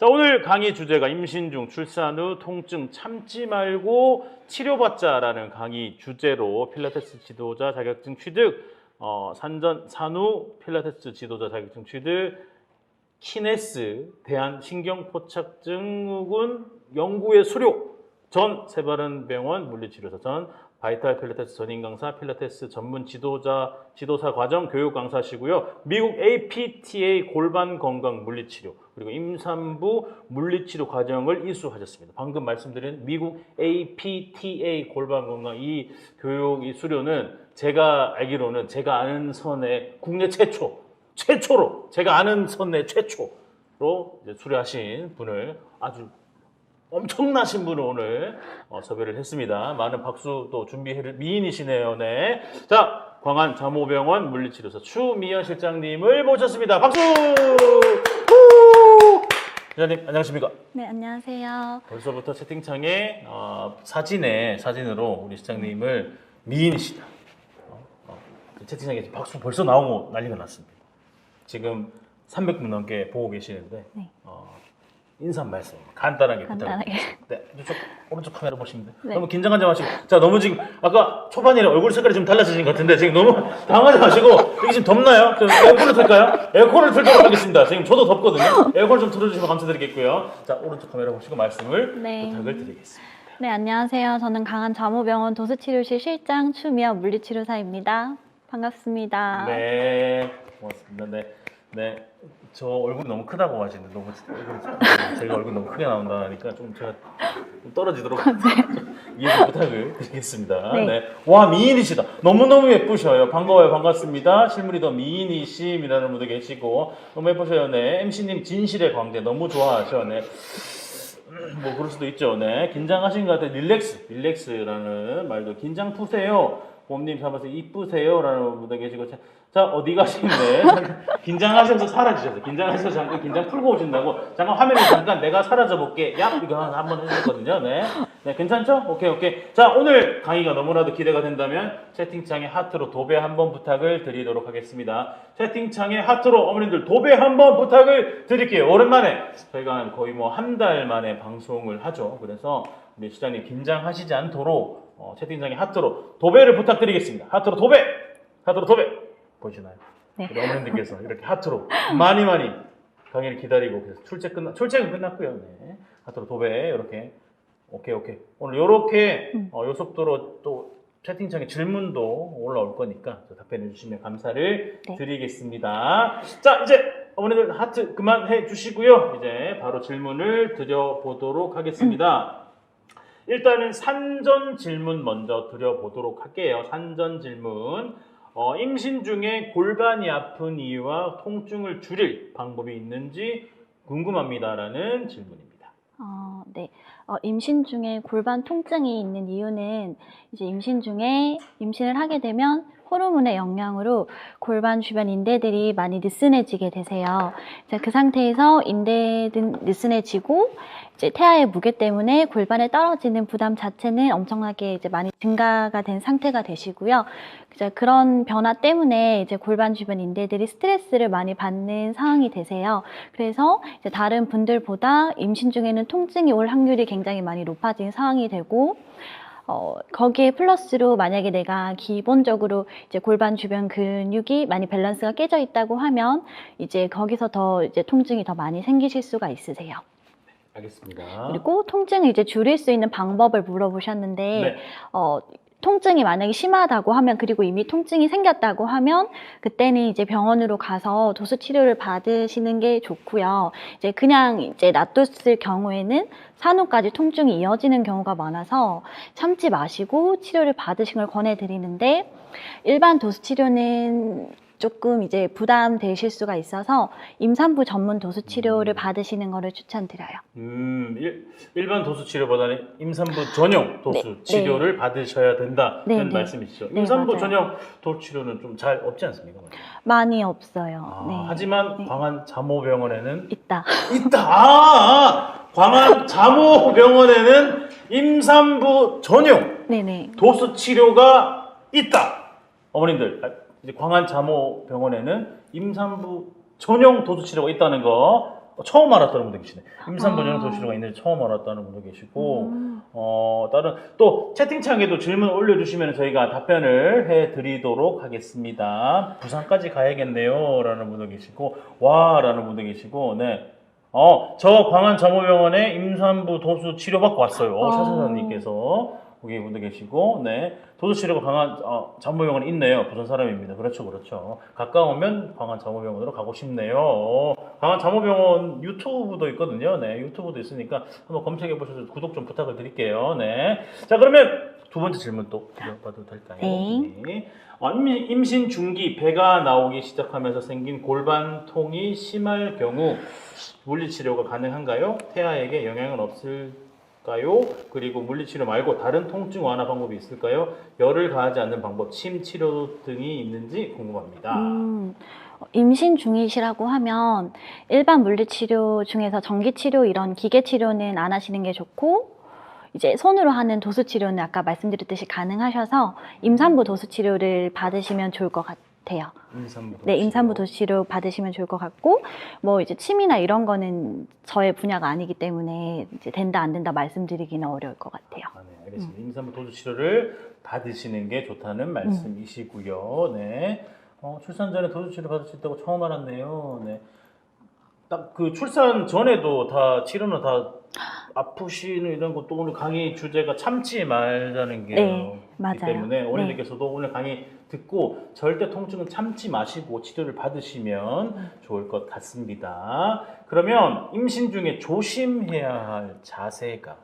자, 오늘 강의 주제가 임신 중 출산 후 통증 참지 말고 치료받자라는 강의 주제로 필라테스 지도자 자격증 취득, 산후 필라테스 지도자 자격증 취득, 키네스 대한신경포착증후군 연구의 수료, 전 새바른병원 물리치료사, 전 바이탈 필라테스 전임 강사, 필라테스 전문 지도사 과정 교육 강사시고요. 미국 APTA 골반 건강 물리치료 그리고 임산부 물리치료 과정을 이수하셨습니다. 방금 말씀드린 미국 APTA 골반 건강 이 교육 이 수료는 제가 알기로는 제가 아는 선의 국내 최초로 제가 아는 선의 최초로 이제 수료하신 분을 아주 엄청나신 분을 오늘 섭외를 했습니다. 많은 박수 또 준비해 미인이시네요. 네. 자, 광안 자모병원 물리치료사 추미연 실장님을 모셨습니다. 박수! 실장님 안녕하십니까? 네, 안녕하세요. 벌써부터 채팅창에 사진으로 우리 실장님을 미인이시다. 채팅창에 박수 벌써 나오고 난리가 났습니다. 지금 300분 넘게 보고 계시는데 네. 인사 말씀 간단하게 부탁드립니다. 네, 오른쪽 카메라 보시면 돼요. 네. 너무 긴장하지 마시고. 자, 너무 지금 아까 초반이랑 얼굴 색깔이 좀 달라지신 것 같은데 지금 너무 당하지 마시고. 여기 지금 덥나요? 좀 에어컨을 틀까요? 에어컨을 틀도록 하겠습니다. 지금 저도 덥거든요. 에어컨 좀 틀어주시면 감사드리겠고요. 자, 오른쪽 카메라 보시고 말씀을 부탁을 드리겠습니다. 네, 안녕하세요. 저는 강한 자모병원 도수치료실 실장 추미연 물리치료사입니다. 반갑습니다. 네, 고맙습니다. 네. 저 얼굴이 너무 크다고 하시는데 너무 제가 얼굴 너무 크게 나온다니까 좀 제가 좀 떨어지도록 이해 좀 부탁을 드리겠습니다. 네. 네. 와, 미인이시다. 너무너무 예쁘셔요. 반가워요. 반갑습니다. 실물이 더 미인이심이라는 분도 계시고 너무 예쁘셔요. 네. MC님 진실의 광대 너무 좋아하셔. 네. 뭐 그럴 수도 있죠. 네. 긴장하신 것 같아요. 릴렉스라는 말도 긴장 푸세요. 봄님 잡아서 이쁘세요 라는 분도 계시고. 자, 어디 가시는데? 긴장하셔서 사라지셔서 긴장하셔서 잠깐 긴장 풀고 오신다고. 잠깐 화면에 잠깐 내가 사라져 볼게. 야, 이거 한번 해줬거든요. 네, 괜찮죠? 오케이. 자, 오늘 강의가 너무나도 기대가 된다면 채팅창에 하트로 도배 한번 부탁을 드리도록 하겠습니다. 채팅창에 하트로 어머님들 도배 한번 부탁을 드릴게요. 오랜만에 저희가 거의 뭐 한 달 만에 방송을 하죠. 그래서 우리 시장님 긴장하시지 않도록 채팅창에 하트로 도배를 부탁드리겠습니다. 하트로 도배. 보시나요? 네. 우리 어머님들께서 이렇게 하트로 많이 강의를 기다리고 그래서 출첵은 끝났고요. 네. 하트로 도배 이렇게 오케이. 오늘 이렇게 요 속도로 또 채팅창에 질문도 올라올 거니까 답변해 주시면 감사를 드리겠습니다. 자, 이제 어머니들 하트 그만해 주시고요. 이제 바로 질문을 드려보도록 하겠습니다. 일단은 산전 질문 먼저 드려보도록 할게요. 산전 질문. 임신 중에 골반이 아픈 이유와 통증을 줄일 방법이 있는지 궁금합니다라는 질문입니다. 네. 임신 중에 골반 통증이 있는 이유는 이제 임신 중에 임신을 하게 되면 호르몬의 영향으로 골반 주변 인대들이 많이 느슨해지게 되세요. 그 상태에서 인대는 느슨해지고 이제 태아의 무게 때문에 골반에 떨어지는 부담 자체는 엄청나게 이제 많이 증가가 된 상태가 되시고요. 이제 그런 변화 때문에 이제 골반 주변 인대들이 스트레스를 많이 받는 상황이 되세요. 그래서 이제 다른 분들보다 임신 중에는 통증이 올 확률이 굉장히 많이 높아진 상황이 되고 거기에 플러스로 만약에 내가 기본적으로 이제 골반 주변 근육이 많이 밸런스가 깨져 있다고 하면 이제 거기서 더 이제 통증이 더 많이 생기실 수가 있으세요. 알겠습니다. 그리고 통증을 이제 줄일 수 있는 방법을 물어보셨는데, 네. 통증이 만약에 심하다고 하면, 그리고 이미 통증이 생겼다고 하면 그때는 이제 병원으로 가서 도수 치료를 받으시는 게 좋고요. 이제 그냥 이제 놔뒀을 경우에는 산후까지 통증이 이어지는 경우가 많아서 참지 마시고 치료를 받으시는 걸 권해드리는데, 일반 도수 치료는 조금 이제 부담되실 수가 있어서 임산부 전문 도수 치료를 받으시는 거를 추천드려요. 일반 도수 치료보다는 임산부 전용 도수 치료를 받으셔야 된다는 말씀이시죠. 임산부 전용 도수 치료는 좀 잘 없지 않습니까? 많이 없어요. 하지만 광안 자모병원에는 있다. 광안 자모병원에는 임산부 전용 도수 치료가 있다. 어머님들, 이제 광안 자모병원에는 임산부 전용 도수 치료가 있다는 거 처음 알았다는 분도 계시네. 임산부 아. 전용 도수치료가 있는지 처음 알았다는 분도 계시고, 다른 또 채팅창에도 질문 올려주시면 저희가 답변을 해드리도록 하겠습니다. 부산까지 가야겠네요. 라는 분도 계시고, 와! 라는 분도 계시고, 네. 저 광안 자모병원에 임산부 도수 치료받고 왔어요. 차사장님께서. 거기 분도 계시고, 네. 도수 치료가 강한 자모병원에 있네요. 부산 사람입니다. 그렇죠, 그렇죠. 가까우면 광안 자모병원으로 가고 싶네요. 광안 자모병원 유튜브도 있거든요. 네, 유튜브도 있으니까 한번 검색해 보셔서 구독 좀 부탁을 드릴게요. 네. 자, 그러면 두 번째 질문 또 드려봐도 될까요? 네. 임신 중기 배가 나오기 시작하면서 생긴 골반통이 심할 경우 물리치료가 가능한가요? 태아에게 영향은 없을까요? 그리고 물리치료 말고 다른 통증 완화 방법이 있을까요? 열을 가하지 않는 방법, 침 치료 등이 있는지 궁금합니다. 임신 중이시라고 하면 일반 물리치료 중에서 전기치료 이런 기계치료는 안 하시는 게 좋고, 이제 손으로 하는 도수치료는 아까 말씀드렸듯이 가능하셔서 임산부 도수치료를 받으시면 좋을 것 같아요. 네, 임산부 도수치료 받으시면 좋을 것 같고, 뭐 이제 침이나 이런 거는 저의 분야가 아니기 때문에 이제 된다 안 된다 말씀드리기는 어려울 것 같아요. 네, 알겠습니다. 임산부 도수치료를 받으시는 게 좋다는 말씀이시고요. 네. 출산 전에 도수치료 받을 수 있다고 처음 알았네요. 네. 딱 그 출산 전에도 다 치료는 다 아프시는 이런 것도 오늘 강의 주제가 참지 말자는 게 네, 있기 맞아요. 때문에 어린이들께서도 오늘 강의 듣고 절대 통증은 참지 마시고 치료를 받으시면 좋을 것 같습니다. 그러면 임신 중에 조심해야 할 자세가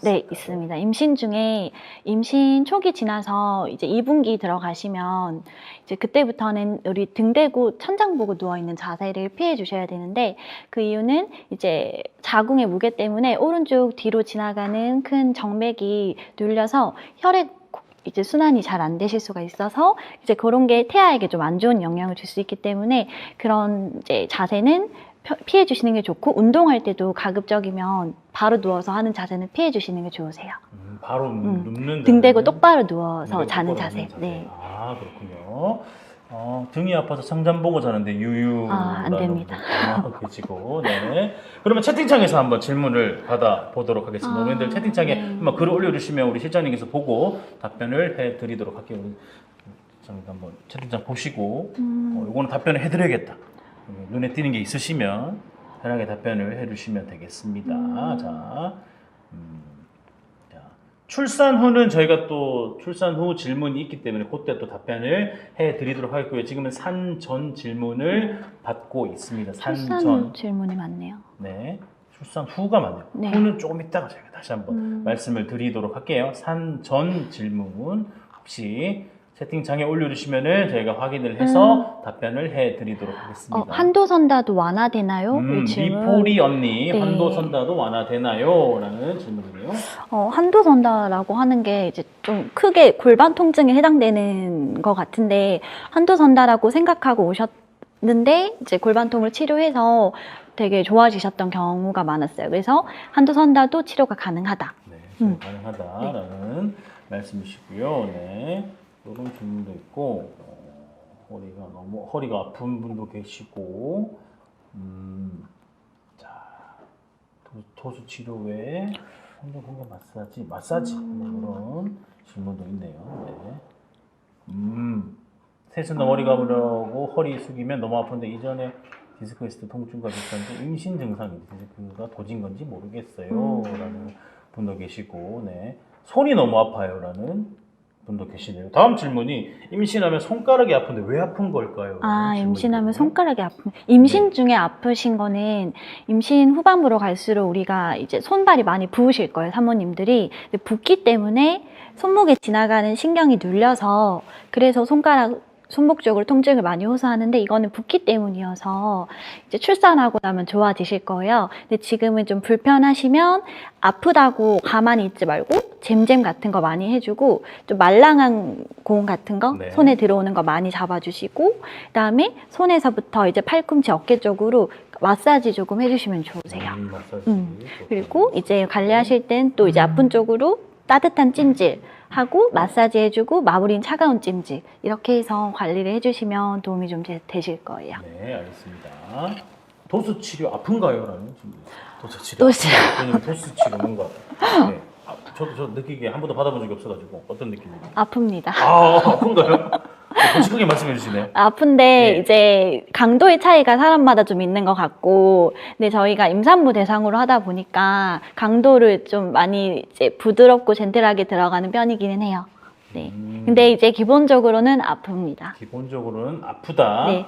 네, 있습니다. 임신 중에 임신 초기 지나서 이제 2분기 들어가시면 이제 그때부터는 우리 등 대고 천장 보고 누워 있는 자세를 피해 주셔야 되는데, 그 이유는 이제 자궁의 무게 때문에 오른쪽 뒤로 지나가는 큰 정맥이 눌려서 혈액 이제 순환이 잘 안 되실 수가 있어서 이제 그런 게 태아에게 좀 안 좋은 영향을 줄 수 있기 때문에 그런 이제 자세는 피해 주시는 게 좋고, 운동할 때도 가급적이면 바로 누워서 하는 자세는 피해 주시는 게 좋으세요. 바로 눕는 등 대고 자세는? 똑바로 누워서 등 대고 자는 똑바로 자세. 눕는 자세. 네. 그렇군요. 등이 아파서 상담 보고 자는데 유유. 안 됩니다. 계시고, 네. 그러면 채팅창에서 한번 질문을 받아 보도록 하겠습니다. 여러분들 채팅창에 네. 한번 글을 올려주시면 우리 실장님께서 보고 답변을 해드리도록 할게요. 우리 실장님 한번 채팅창 보시고, 이거는 답변을 해드려야겠다. 눈에 띄는 게 있으시면 편하게 답변을 해주시면 되겠습니다. 자, 출산 후는 저희가 또 출산 후 질문이 있기 때문에 그때 또 답변을 해드리도록 하겠고요. 지금은 산전 질문을 받고 있습니다. 출산 산전 질문이 많네요. 네, 출산 후가 많네요. 네. 후는 조금 이따가 저희가 다시 한번 말씀을 드리도록 할게요. 산전 질문 혹시 채팅창에 올려주시면은 저희가 확인을 해서 답변을 해드리도록 하겠습니다. 한도선다도 완화되나요? 이 질문. 미포리 언니, 네. 한도선다도 완화되나요? 라는 질문이네요. 한도선다라고 하는 게 이제 좀 크게 골반 통증에 해당되는 것 같은데, 한도선다라고 생각하고 오셨는데 이제 골반통을 치료해서 되게 좋아지셨던 경우가 많았어요. 그래서 한도선다도 치료가 가능하다. 네, 가능하다라는 말씀이시고요. 네. 이런 질문도 있고, 허리가 아픈 분도 계시고, 자, 도수 치료 외에 환경 공간 마사지 이런 질문도 있네요. 네. 셋은 머리가 아프고 허리 숙이면 너무 아픈데 이전에 디스크 있을 때 통증과 비슷한데 임신 증상이 디스크가 도진 건지 모르겠어요. 라는 분도 계시고, 네. 손이 너무 아파요. 라는 분도 계시네요. 다음 질문이 임신하면 손가락이 아픈데 왜 아픈 걸까요? 임신하면 손가락이 아픈. 임신 중에 아프신 거는 임신 후반부로 갈수록 우리가 이제 손발이 많이 부으실 거예요, 사모님들이. 근데 붓기 때문에 손목에 지나가는 신경이 눌려서 그래서 손목 쪽으로 통증을 많이 호소하는데, 이거는 붓기 때문이어서 이제 출산하고 나면 좋아지실 거예요. 근데 지금은 좀 불편하시면 아프다고 가만히 있지 말고 잼잼 같은 거 많이 해주고, 좀 말랑한 공 같은 거 네. 손에 들어오는 거 많이 잡아주시고, 그다음에 손에서부터 이제 팔꿈치 어깨 쪽으로 마사지 조금 해주시면 좋으세요. 그리고 이제 관리하실 땐 또 이제 아픈 쪽으로 따뜻한 찜질 하고 마사지 해주고 마무리는 차가운 찜질, 이렇게 해서 관리를 해주시면 도움이 좀 되실 거예요. 네, 알겠습니다. 도수 치료 아픈가요? 라는 질문. 도수 치료. 도수 치료. 왜냐면 도수 치료 뭔가. 네. 저도 느끼기에 한 번도 받아본 적이 없어가지고 어떤 느낌이에요? 아픕니다. 아픈가요? 솔직하게 말씀해 주시네. 아픈데 네. 이제 강도의 차이가 사람마다 좀 있는 것 같고, 근데 저희가 임산부 대상으로 하다 보니까 강도를 좀 많이 이제 부드럽고 젠틀하게 들어가는 편이기는 해요. 네. 근데 이제 기본적으로는 아픕니다. 기본적으로는 아프다. 네.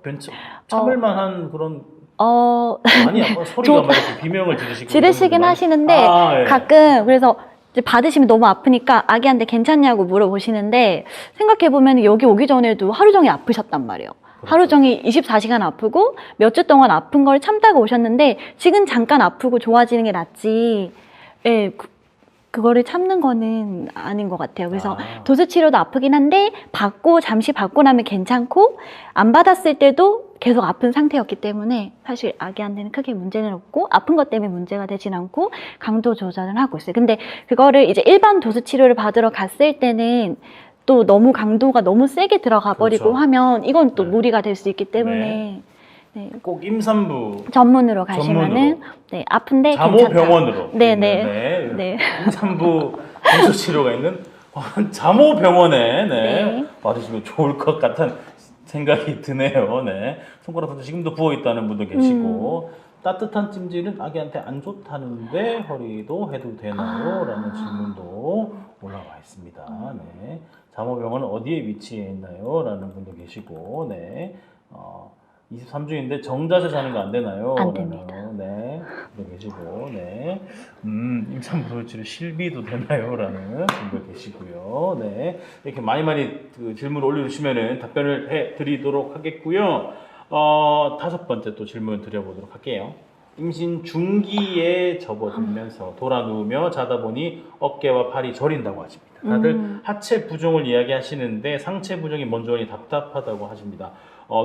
근데 참을 만한 그런 많이 아파 소리가 막 이렇게 비명을 지르시고 지르시긴 하시는데 예. 가끔 그래서 이제 받으시면 너무 아프니까 아기한테 괜찮냐고 물어보시는데 생각해보면 여기 오기 전에도 하루 종일 아프셨단 말이에요. 그렇죠. 하루 종일 24시간 아프고 몇 주 동안 아픈 걸 참다가 오셨는데 지금 잠깐 아프고 좋아지는 게 낫지. 예, 그거를 참는 거는 아닌 것 같아요. 그래서 도수 치료도 아프긴 한데 잠시 받고 나면 괜찮고 안 받았을 때도 계속 아픈 상태였기 때문에 사실 아기한테는 크게 문제는 없고 아픈 것 때문에 문제가 되진 않고 강도 조절을 하고 있어요. 근데 그거를 이제 일반 도수 치료를 받으러 갔을 때는 또 너무 강도가 너무 세게 들어가 버리고 그렇죠. 하면 이건 또 네. 무리가 될 수 있기 때문에 네. 꼭 임산부 전문으로 가시면은 네, 아픈데 괜찮다. 자모병원으로 네. 임산부 도수 치료가 있는 자모병원에 네. 받으시면 좋을 것 같은 생각이 드네요. 네. 손가락도 지금도 부어 있다는 분도 계시고 따뜻한 찜질은 아기한테 안 좋다는데 허리도 해도 되나요? 라는 질문도 올라와 있습니다. 네. 자모병원은 어디에 위치해 있나요? 라는 분도 계시고 네. 23주인데 정자세 자는 거 안 되나요? 안 됩니다. 네. 분도 계시고 네. 임산부 도수치료 실비도 되나요? 라는 분도 계시고요. 네. 이렇게 많이 그 질문을 올려주시면은 답변을 해 드리도록 하겠고요. 5번째 또 질문 드려보도록 할게요. 임신 중기에 접어들면서 돌아 누우며 자다 보니 어깨와 팔이 저린다고 하십니다. 다들 하체 부종을 이야기하시는데 상체 부종이 먼저 오니 답답하다고 하십니다.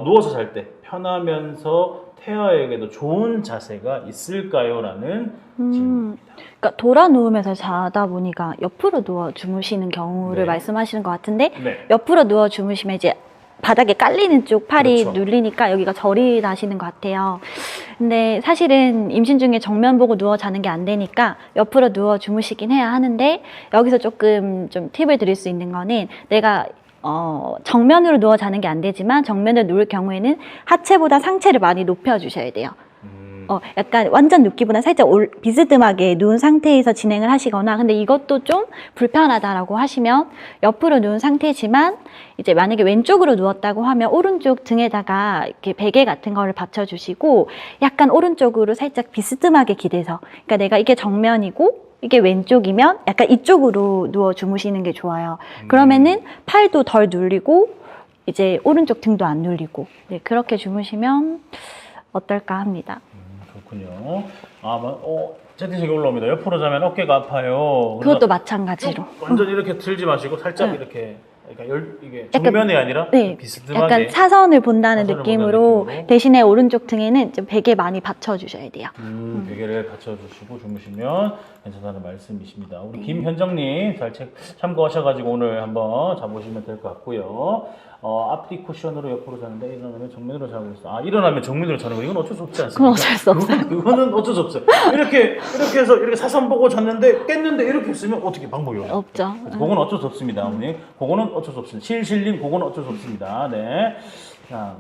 누워서 잘 때 편하면서 태아에게도 좋은 자세가 있을까요? 라는 질문입니다. 그러니까 돌아 누우면서 자다 보니까 옆으로 누워 주무시는 경우를 네. 말씀하시는 것 같은데 네. 옆으로 누워 주무시면 이제 바닥에 깔리는 쪽 팔이 그렇죠. 눌리니까 여기가 저리 나시는 것 같아요. 근데 사실은 임신 중에 정면 보고 누워 자는 게 안 되니까 옆으로 누워 주무시긴 해야 하는데 여기서 조금 좀 팁을 드릴 수 있는 거는 내가 정면으로 누워 자는 게 안 되지만 정면으로 누울 경우에는 하체보다 상체를 많이 높여 주셔야 돼요. 약간 완전 눕기보다 살짝 비스듬하게 누운 상태에서 진행을 하시거나 근데 이것도 좀 불편하다라고 하시면 옆으로 누운 상태지만 이제 만약에 왼쪽으로 누웠다고 하면 오른쪽 등에다가 이렇게 베개 같은 거를 받쳐주시고 약간 오른쪽으로 살짝 비스듬하게 기대서 그러니까 내가 이게 정면이고 이게 왼쪽이면 약간 이쪽으로 누워 주무시는 게 좋아요. 그러면은 팔도 덜 눌리고 이제 오른쪽 등도 안 눌리고 네, 그렇게 주무시면 어떨까 합니다. 그렇군요. 채팅창에 올라옵니다. 옆으로 자면 어깨가 아파요. 그것도 마찬가지로. 완전 이렇게 들지 마시고 살짝 이렇게 이게 약간, 정면이 아니라 네, 비스듬하게 약간 사선을 본다는 느낌으로 느낌으로. 대신에 오른쪽 등에는 좀 베개 많이 받쳐주셔야 돼요. 베개를 받쳐주시고 주무시면 괜찮다는 말씀이십니다. 우리 김현정님 잘 참고하셔가지고 오늘 한번 자보시면 될 것 같고요. 앞뒤 쿠션으로 옆으로 자는데 일어나면 정면으로 자고 있어. 일어나면 정면으로 자는 거 이건 어쩔 수 없지 않습니까? 그건 어쩔 수 없어요. 그거는 어쩔 수 없어요. 이렇게 해서 이렇게 사선 보고 잤는데 깼는데 이렇게 했으면 어떻게 방법이 없어요? 없죠. 그건 어쩔 수 없습니다, 어머니. 그거는 어쩔 수 없습니다. 실실님, 그거는 어쩔 수 없습니다. 네. 자,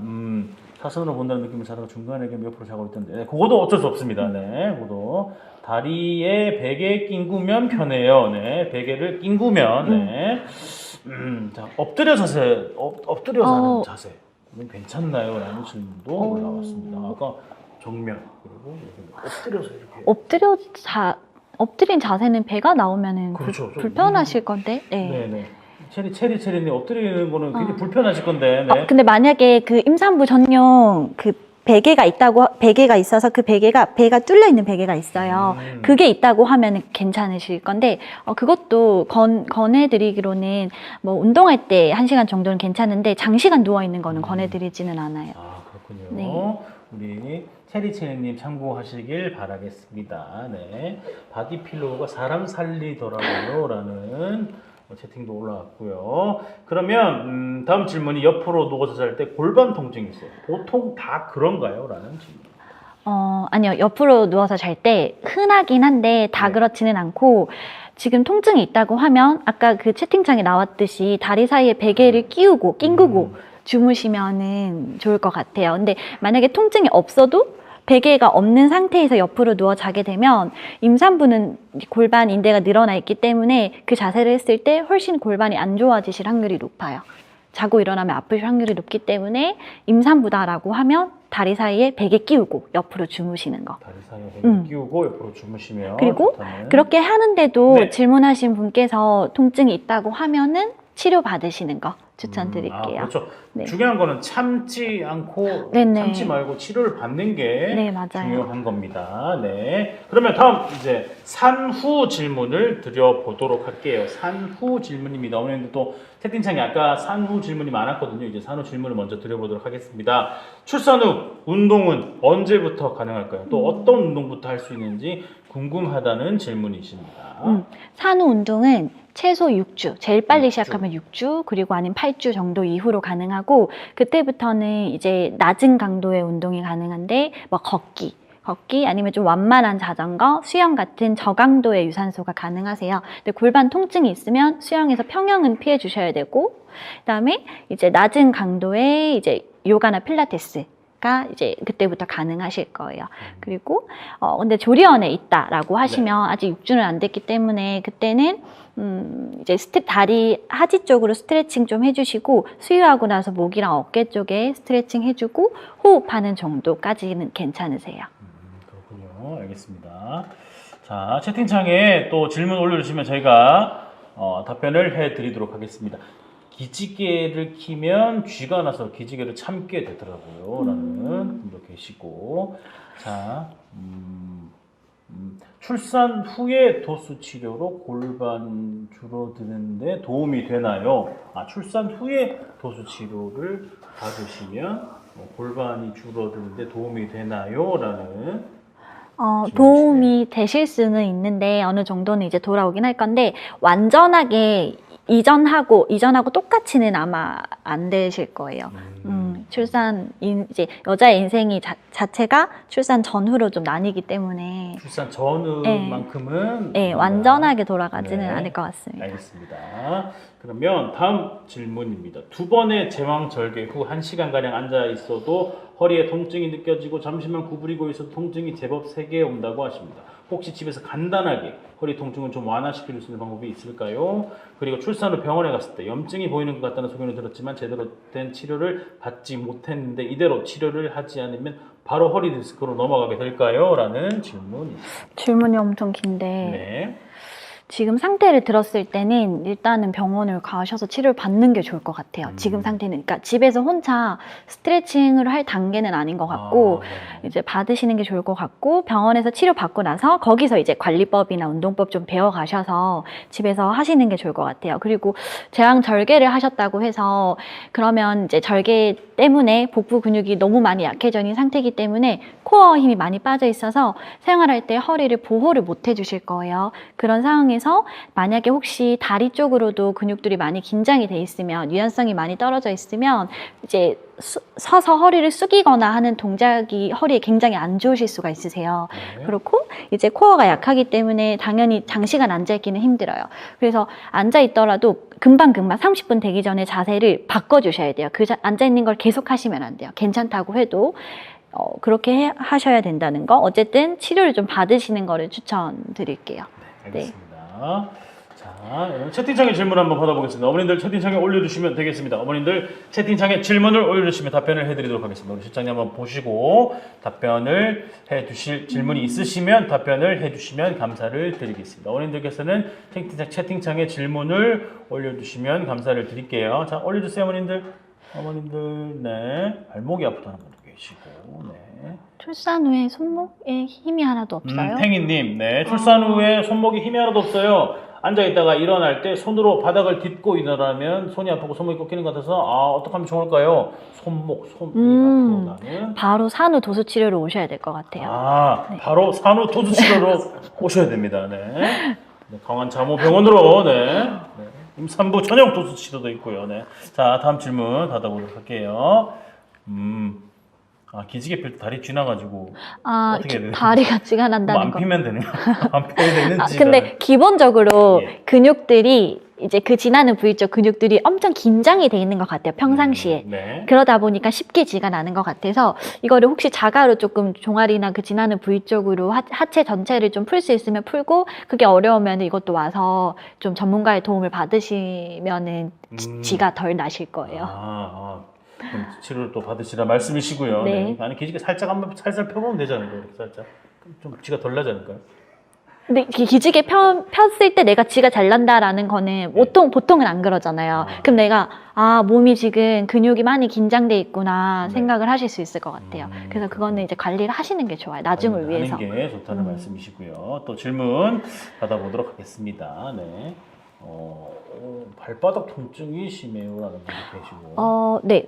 사선으로 본다는 느낌을 자다가 중간에 옆으로 자고 있던데, 네, 그것도 어쩔 수 없습니다. 네, 그것도 다리에 베개 낑구면 편해요. 네, 베개를 낑구면, 네. 자, 엎드려 자세, 엎드려 자는 자세, 괜찮나요? 라는 질문도 올라왔습니다. 아까 정면 그리고 엎드려서 이렇게. 엎드린 자세는 배가 나오면은 그렇죠. 불편하실 건데. 네. 네네. 체리님 엎드리는 거는 굉장히 불편하실 건데. 네. 근데 만약에 그 임산부 전용 그 베개가 있어서 그 배가 뚫려 있는 베개가 있어요. 그게 있다고 하면 괜찮으실 건데 그것도 권해드리기로는 뭐 운동할 때 1시간 정도는 괜찮은데 장시간 누워 있는 거는 권해드리지는 않아요. 그렇군요. 네. 우리 체리님 참고하시길 바라겠습니다. 네. 바디필로우가 사람 살리더라고요. 라는 채팅도 올라왔고요. 그러면 다음 질문이 옆으로 누워서 잘 때 골반 통증이 있어요. 보통 다 그런가요? 라는 질문. 아니요. 옆으로 누워서 잘 때 흔하긴 한데 다 네. 그렇지는 않고 지금 통증이 있다고 하면 아까 그 채팅창에 나왔듯이 다리 사이에 베개를 끼우고 낑그고 주무시면은 좋을 것 같아요. 근데 만약에 통증이 없어도 베개가 없는 상태에서 옆으로 누워 자게 되면 임산부는 골반 인대가 늘어나 있기 때문에 그 자세를 했을 때 훨씬 골반이 안 좋아지실 확률이 높아요. 자고 일어나면 아프실 확률이 높기 때문에 임산부다라고 하면 다리 사이에 베개 끼우고 옆으로 주무시는 거. 다리 사이에 베개 끼우고 옆으로 주무시면 그리고 좋다는. 그렇게 하는데도 네. 질문하신 분께서 통증이 있다고 하면은 치료 받으시는 거 추천드릴게요. 그렇죠. 네. 중요한 거는 참지 않고 네네. 참지 말고 치료를 받는 게 네, 맞아요. 중요한 겁니다. 네. 그러면 다음 이제 산후 질문을 드려보도록 할게요. 산후 질문입니다. 어머님들 또 채팅창에 아까 산후 질문이 많았거든요. 이제 산후 질문을 먼저 드려보도록 하겠습니다. 출산 후 운동은 언제부터 가능할까요? 또 어떤 운동부터 할 수 있는지 궁금하다는 질문이십니다. 산후 운동은 최소 6주, 제일 빨리 6주. 시작하면 6주, 그리고 아니면 8주 정도 이후로 가능하고, 그때부터는 이제 낮은 강도의 운동이 가능한데, 뭐 걷기 아니면 좀 완만한 자전거, 수영 같은 저강도의 유산소가 가능하세요. 근데 골반 통증이 있으면 수영에서 평형은 피해 주셔야 되고, 그다음에 이제 낮은 강도의 이제 요가나 필라테스가 이제 그때부터 가능하실 거예요. 그리고 근데 조리원에 있다라고 하시면 아직 6주는 안 됐기 때문에 그때는 이제 다리 하지 쪽으로 스트레칭 좀 해주시고 수유하고 나서 목이랑 어깨 쪽에 스트레칭 해주고 호흡하는 정도까지는 괜찮으세요. 그렇군요. 알겠습니다. 자, 채팅창에 또 질문 올려주시면 저희가 답변을 해드리도록 하겠습니다. 기지개를 키면 쥐가 나서 기지개를 참게 되더라고요. 라는 분도 계시고. 자, 출산 후에 도수 치료로 골반 줄어드는데 도움이 되나요? 출산 후에 도수 치료를 받으시면 골반이 줄어드는데 도움이 되나요? 라는 도움이 되실 수는 있는데 어느 정도는 이제 돌아오긴 할 건데 완전하게 이전하고 똑같이는 아마 안 되실 거예요. 이제 여자의 인생이 자체가 출산 전후로 좀 나뉘기 때문에 출산 전후만큼은 네, 완전하게 돌아가지는 네. 않을 것 같습니다. 알겠습니다. 그러면 다음 질문입니다. 2번의 제왕절개 후 1시간가량 앉아 있어도 허리에 통증이 느껴지고 잠시만 구부리고 있어도 통증이 제법 세게 온다고 하십니다. 혹시 집에서 간단하게 허리 통증을 좀 완화시킬 수 있는 방법이 있을까요? 그리고 출산 후 병원에 갔을 때 염증이 보이는 것 같다는 소견을 들었지만 제대로 된 치료를 받지 못했는데 이대로 치료를 하지 않으면 바로 허리 디스크로 넘어가게 될까요? 라는 질문입니다. 질문이 엄청 긴데 네. 지금 상태를 들었을 때는 일단은 병원을 가셔서 치료를 받는 게 좋을 것 같아요. 지금 상태는. 그러니까 집에서 혼자 스트레칭을 할 단계는 아닌 것 같고 네. 이제 받으시는 게 좋을 것 같고 병원에서 치료 받고 나서 거기서 이제 관리법이나 운동법 좀 배워 가셔서 집에서 하시는 게 좋을 것 같아요. 그리고 제왕절개를 하셨다고 해서 그러면 이제 절개 때문에 복부 근육이 너무 많이 약해져 있는 상태이기 때문에 코어 힘이 많이 빠져 있어서 생활할 때 허리를 보호를 못 해주실 거예요. 그런 상황에서 만약에 혹시 다리 쪽으로도 근육들이 많이 긴장이 돼 있으면 유연성이 많이 떨어져 있으면 이제 서서 허리를 숙이거나 하는 동작이 허리에 굉장히 안 좋으실 수가 있으세요. 네. 그렇고 이제 코어가 약하기 때문에 당연히 장시간 앉아있기는 힘들어요. 그래서 앉아있더라도 금방 30분 되기 전에 자세를 바꿔주셔야 돼요. 앉아있는 걸 계속 하시면 안 돼요. 괜찮다고 해도 그렇게 하셔야 된다는 거. 어쨌든 치료를 좀 받으시는 거를 추천드릴게요. 네, 알겠습니다. 자, 여러분 채팅창에 질문 한번 받아보겠습니다. 어머님들 채팅창에 올려주시면 되겠습니다. 어머님들 채팅창에 질문을 올려주시면 답변을 해드리도록 하겠습니다. 우리 실장님 한번 보시고 답변을 해주실 질문이 있으시면 답변을 해주시면 감사를 드리겠습니다. 어머님들께서는 채팅창에 질문을 올려주시면 감사를 드릴게요. 자, 올려주세요, 어머님들. 어머님들, 네. 발목이 아프다는 분도 계시고, 네. 출산 후에 손목에 힘이 하나도 없어요? 탱이님, 네. 출산 후에 손목에 힘이 하나도 없어요. 앉아있다가 일어날 때 손으로 바닥을 딛고 일어나면 손이 아프고 손목이 꺾이는 것 같아서 어떻게 하면 좋을까요? 손이 아프고 나는 바로 산후 도수 치료로 오셔야 될 것 같아요. 네. 바로 산후 도수 치료로 오셔야 됩니다. 네. 네, 강한 자모병원으로 네. 임산부 전용 도수 치료도 있고요. 네. 자, 다음 질문 받아보도록 할게요. 기지개 필 때 다리 쥐나가지고 어떻게 해야 되나? 다리가 쥐가 난다는 안 거. 피면 되는 안 펴야 되는지. 근데 기본적으로 예. 근육들이 이제 그 지나는 부위 쪽 근육들이 엄청 긴장이 돼 있는 것 같아요. 평상시에. 네. 그러다 보니까 쉽게 쥐가 나는 것 같아서 이거를 혹시 자가로 조금 종아리나 그 지나는 부위 쪽으로 하체 전체를 좀 풀 수 있으면 풀고 그게 어려우면 이것도 와서 좀 전문가의 도움을 받으시면은 쥐가 덜 나실 거예요. 그럼 치료를 또 받으시라 말씀이시고요. 네. 아니 기지개 살짝 한번 살살 펴보면 되잖아요. 이렇게 살짝 좀 쥐가 덜 나지 않을까요? 근데 기지개 폈을 때 내가 쥐가 잘 난다라는 거는 보통은 안 그러잖아요. 그럼 내가 몸이 지금 근육이 많이 긴장돼 있구나 네. 생각을 하실 수 있을 것 같아요. 그래서 그거는 이제 관리를 하시는 게 좋아요. 나중을 위해서. 하는 게 좋다는 말씀이시고요. 또 질문 받아보도록 하겠습니다. 네. 발바닥 통증이 심해요라는 분이 계시고. 네.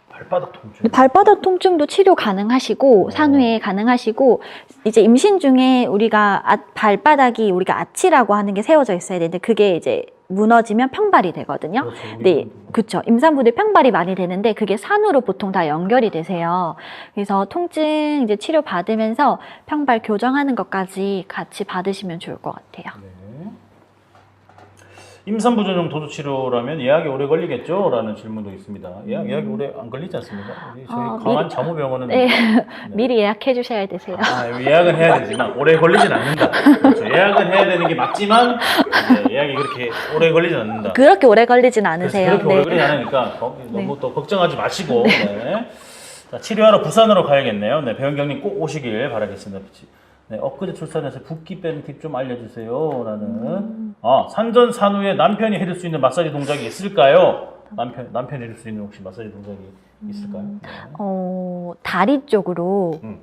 발바닥 통증. 발바닥 통증도 치료 가능하시고 산후에 가능하시고 이제 임신 중에 우리가 발바닥이 우리가 아치라고 하는 게 세워져 있어야 되는데 그게 이제 무너지면 평발이 되거든요. 그렇죠. 네, 그렇죠. 임산부들 평발이 많이 되는데 그게 산후로 보통 다 연결이 되세요. 그래서 통증 이제 치료 받으면서 평발 교정하는 것까지 같이 받으시면 좋을 것 같아요. 네. 임산부 전용 도수 치료라면 예약이 오래 걸리겠죠? 라는 질문도 있습니다. 예약이 오래 안 걸리지 않습니까? 저희 강한 자모병원은 네. 미리 예약해 주셔야 되세요. 예약은 해야 되지만 오래 걸리진 않는다. 그렇죠. 예약은 해야 되는 게 맞지만 예약이 그렇게 오래 걸리진 않는다. 그렇게 오래 걸리진 않으세요. 그렇게 오래 걸리지 않으니까 너무 네. 또 걱정하지 마시고 네. 자, 치료하러 부산으로 가야겠네요. 네, 배원경님 꼭 오시길 바라겠습니다. 네, 엊그제 출산해서 붓기 빼는 팁 좀 알려주세요. 라는 산전 산후에 남편이 해줄 수 있는 마사지 동작이 있을까요? 남편이 해줄 수 있는 혹시 마사지 동작이 있을까요? 네. 다리 쪽으로 쪽으로.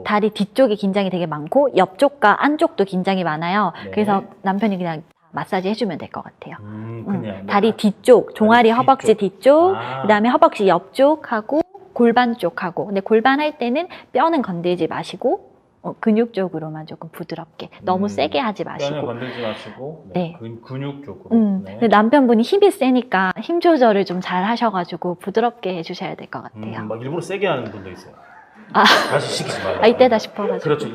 다리 뒤쪽이 긴장이 되게 많고 옆쪽과 안쪽도 긴장이 많아요. 네. 그래서 남편이 그냥 마사지 해주면 될 것 같아요. 그냥 다리 뒤쪽, 종아리 다리 허벅지 뒤쪽, 아. 그다음에 허벅지 옆쪽하고 골반 쪽하고. 근데 골반 할 때는 뼈는 건들지 마시고 근육 쪽으로만 조금 부드럽게 너무 세게 하지 뼈는 마시고. 건들지 마시고 네. 근육 쪽으로. 네. 근데 남편분이 힘이 세니까 힘 조절을 좀 잘 하셔가지고 부드럽게 해주셔야 될 것 같아요. 막 일부러 세게 하는 분도 있어요. 아. 다시 시키지 말라. 이때다 싶어가지고. 그렇죠.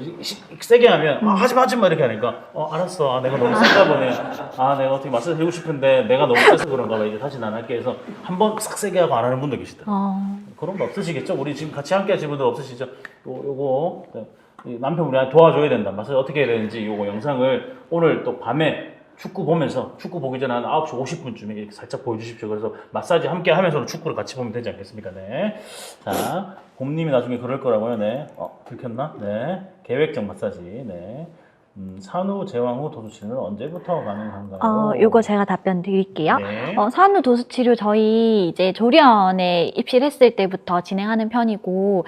세게 하면 하지 마 이렇게 하니까 알았어. 내가 너무 세다 보네. 내가 어떻게 마사지 해주고 싶은데 내가 너무 세서 그런가 봐. 이제 다시 안 할게 해서 한번 싹 세게 하고 안 하는 분도 계시더라고요. 그런 거 없으시겠죠? 우리 지금 같이 함께 하시는 분들 없으시죠? 요거 남편분이 도와줘야 된다. 마사지 어떻게 해야 되는지 요거 영상을 오늘 또 밤에 축구 보면서 축구 보기 전에 한 9시 50분쯤에 이렇게 살짝 보여주십시오. 그래서 마사지 함께 하면서 축구를 같이 보면 되지 않겠습니까? 네. 자, 봄님이 나중에 그럴 거라고요. 네. 들켰나? 네. 계획적 마사지. 네. 산후 제왕 후 도수 치료는 언제부터 가능한가요? 요거 제가 답변 드릴게요. 네. 산후 도수 치료 저희 이제 조련에 입실했을 때부터 진행하는 편이고,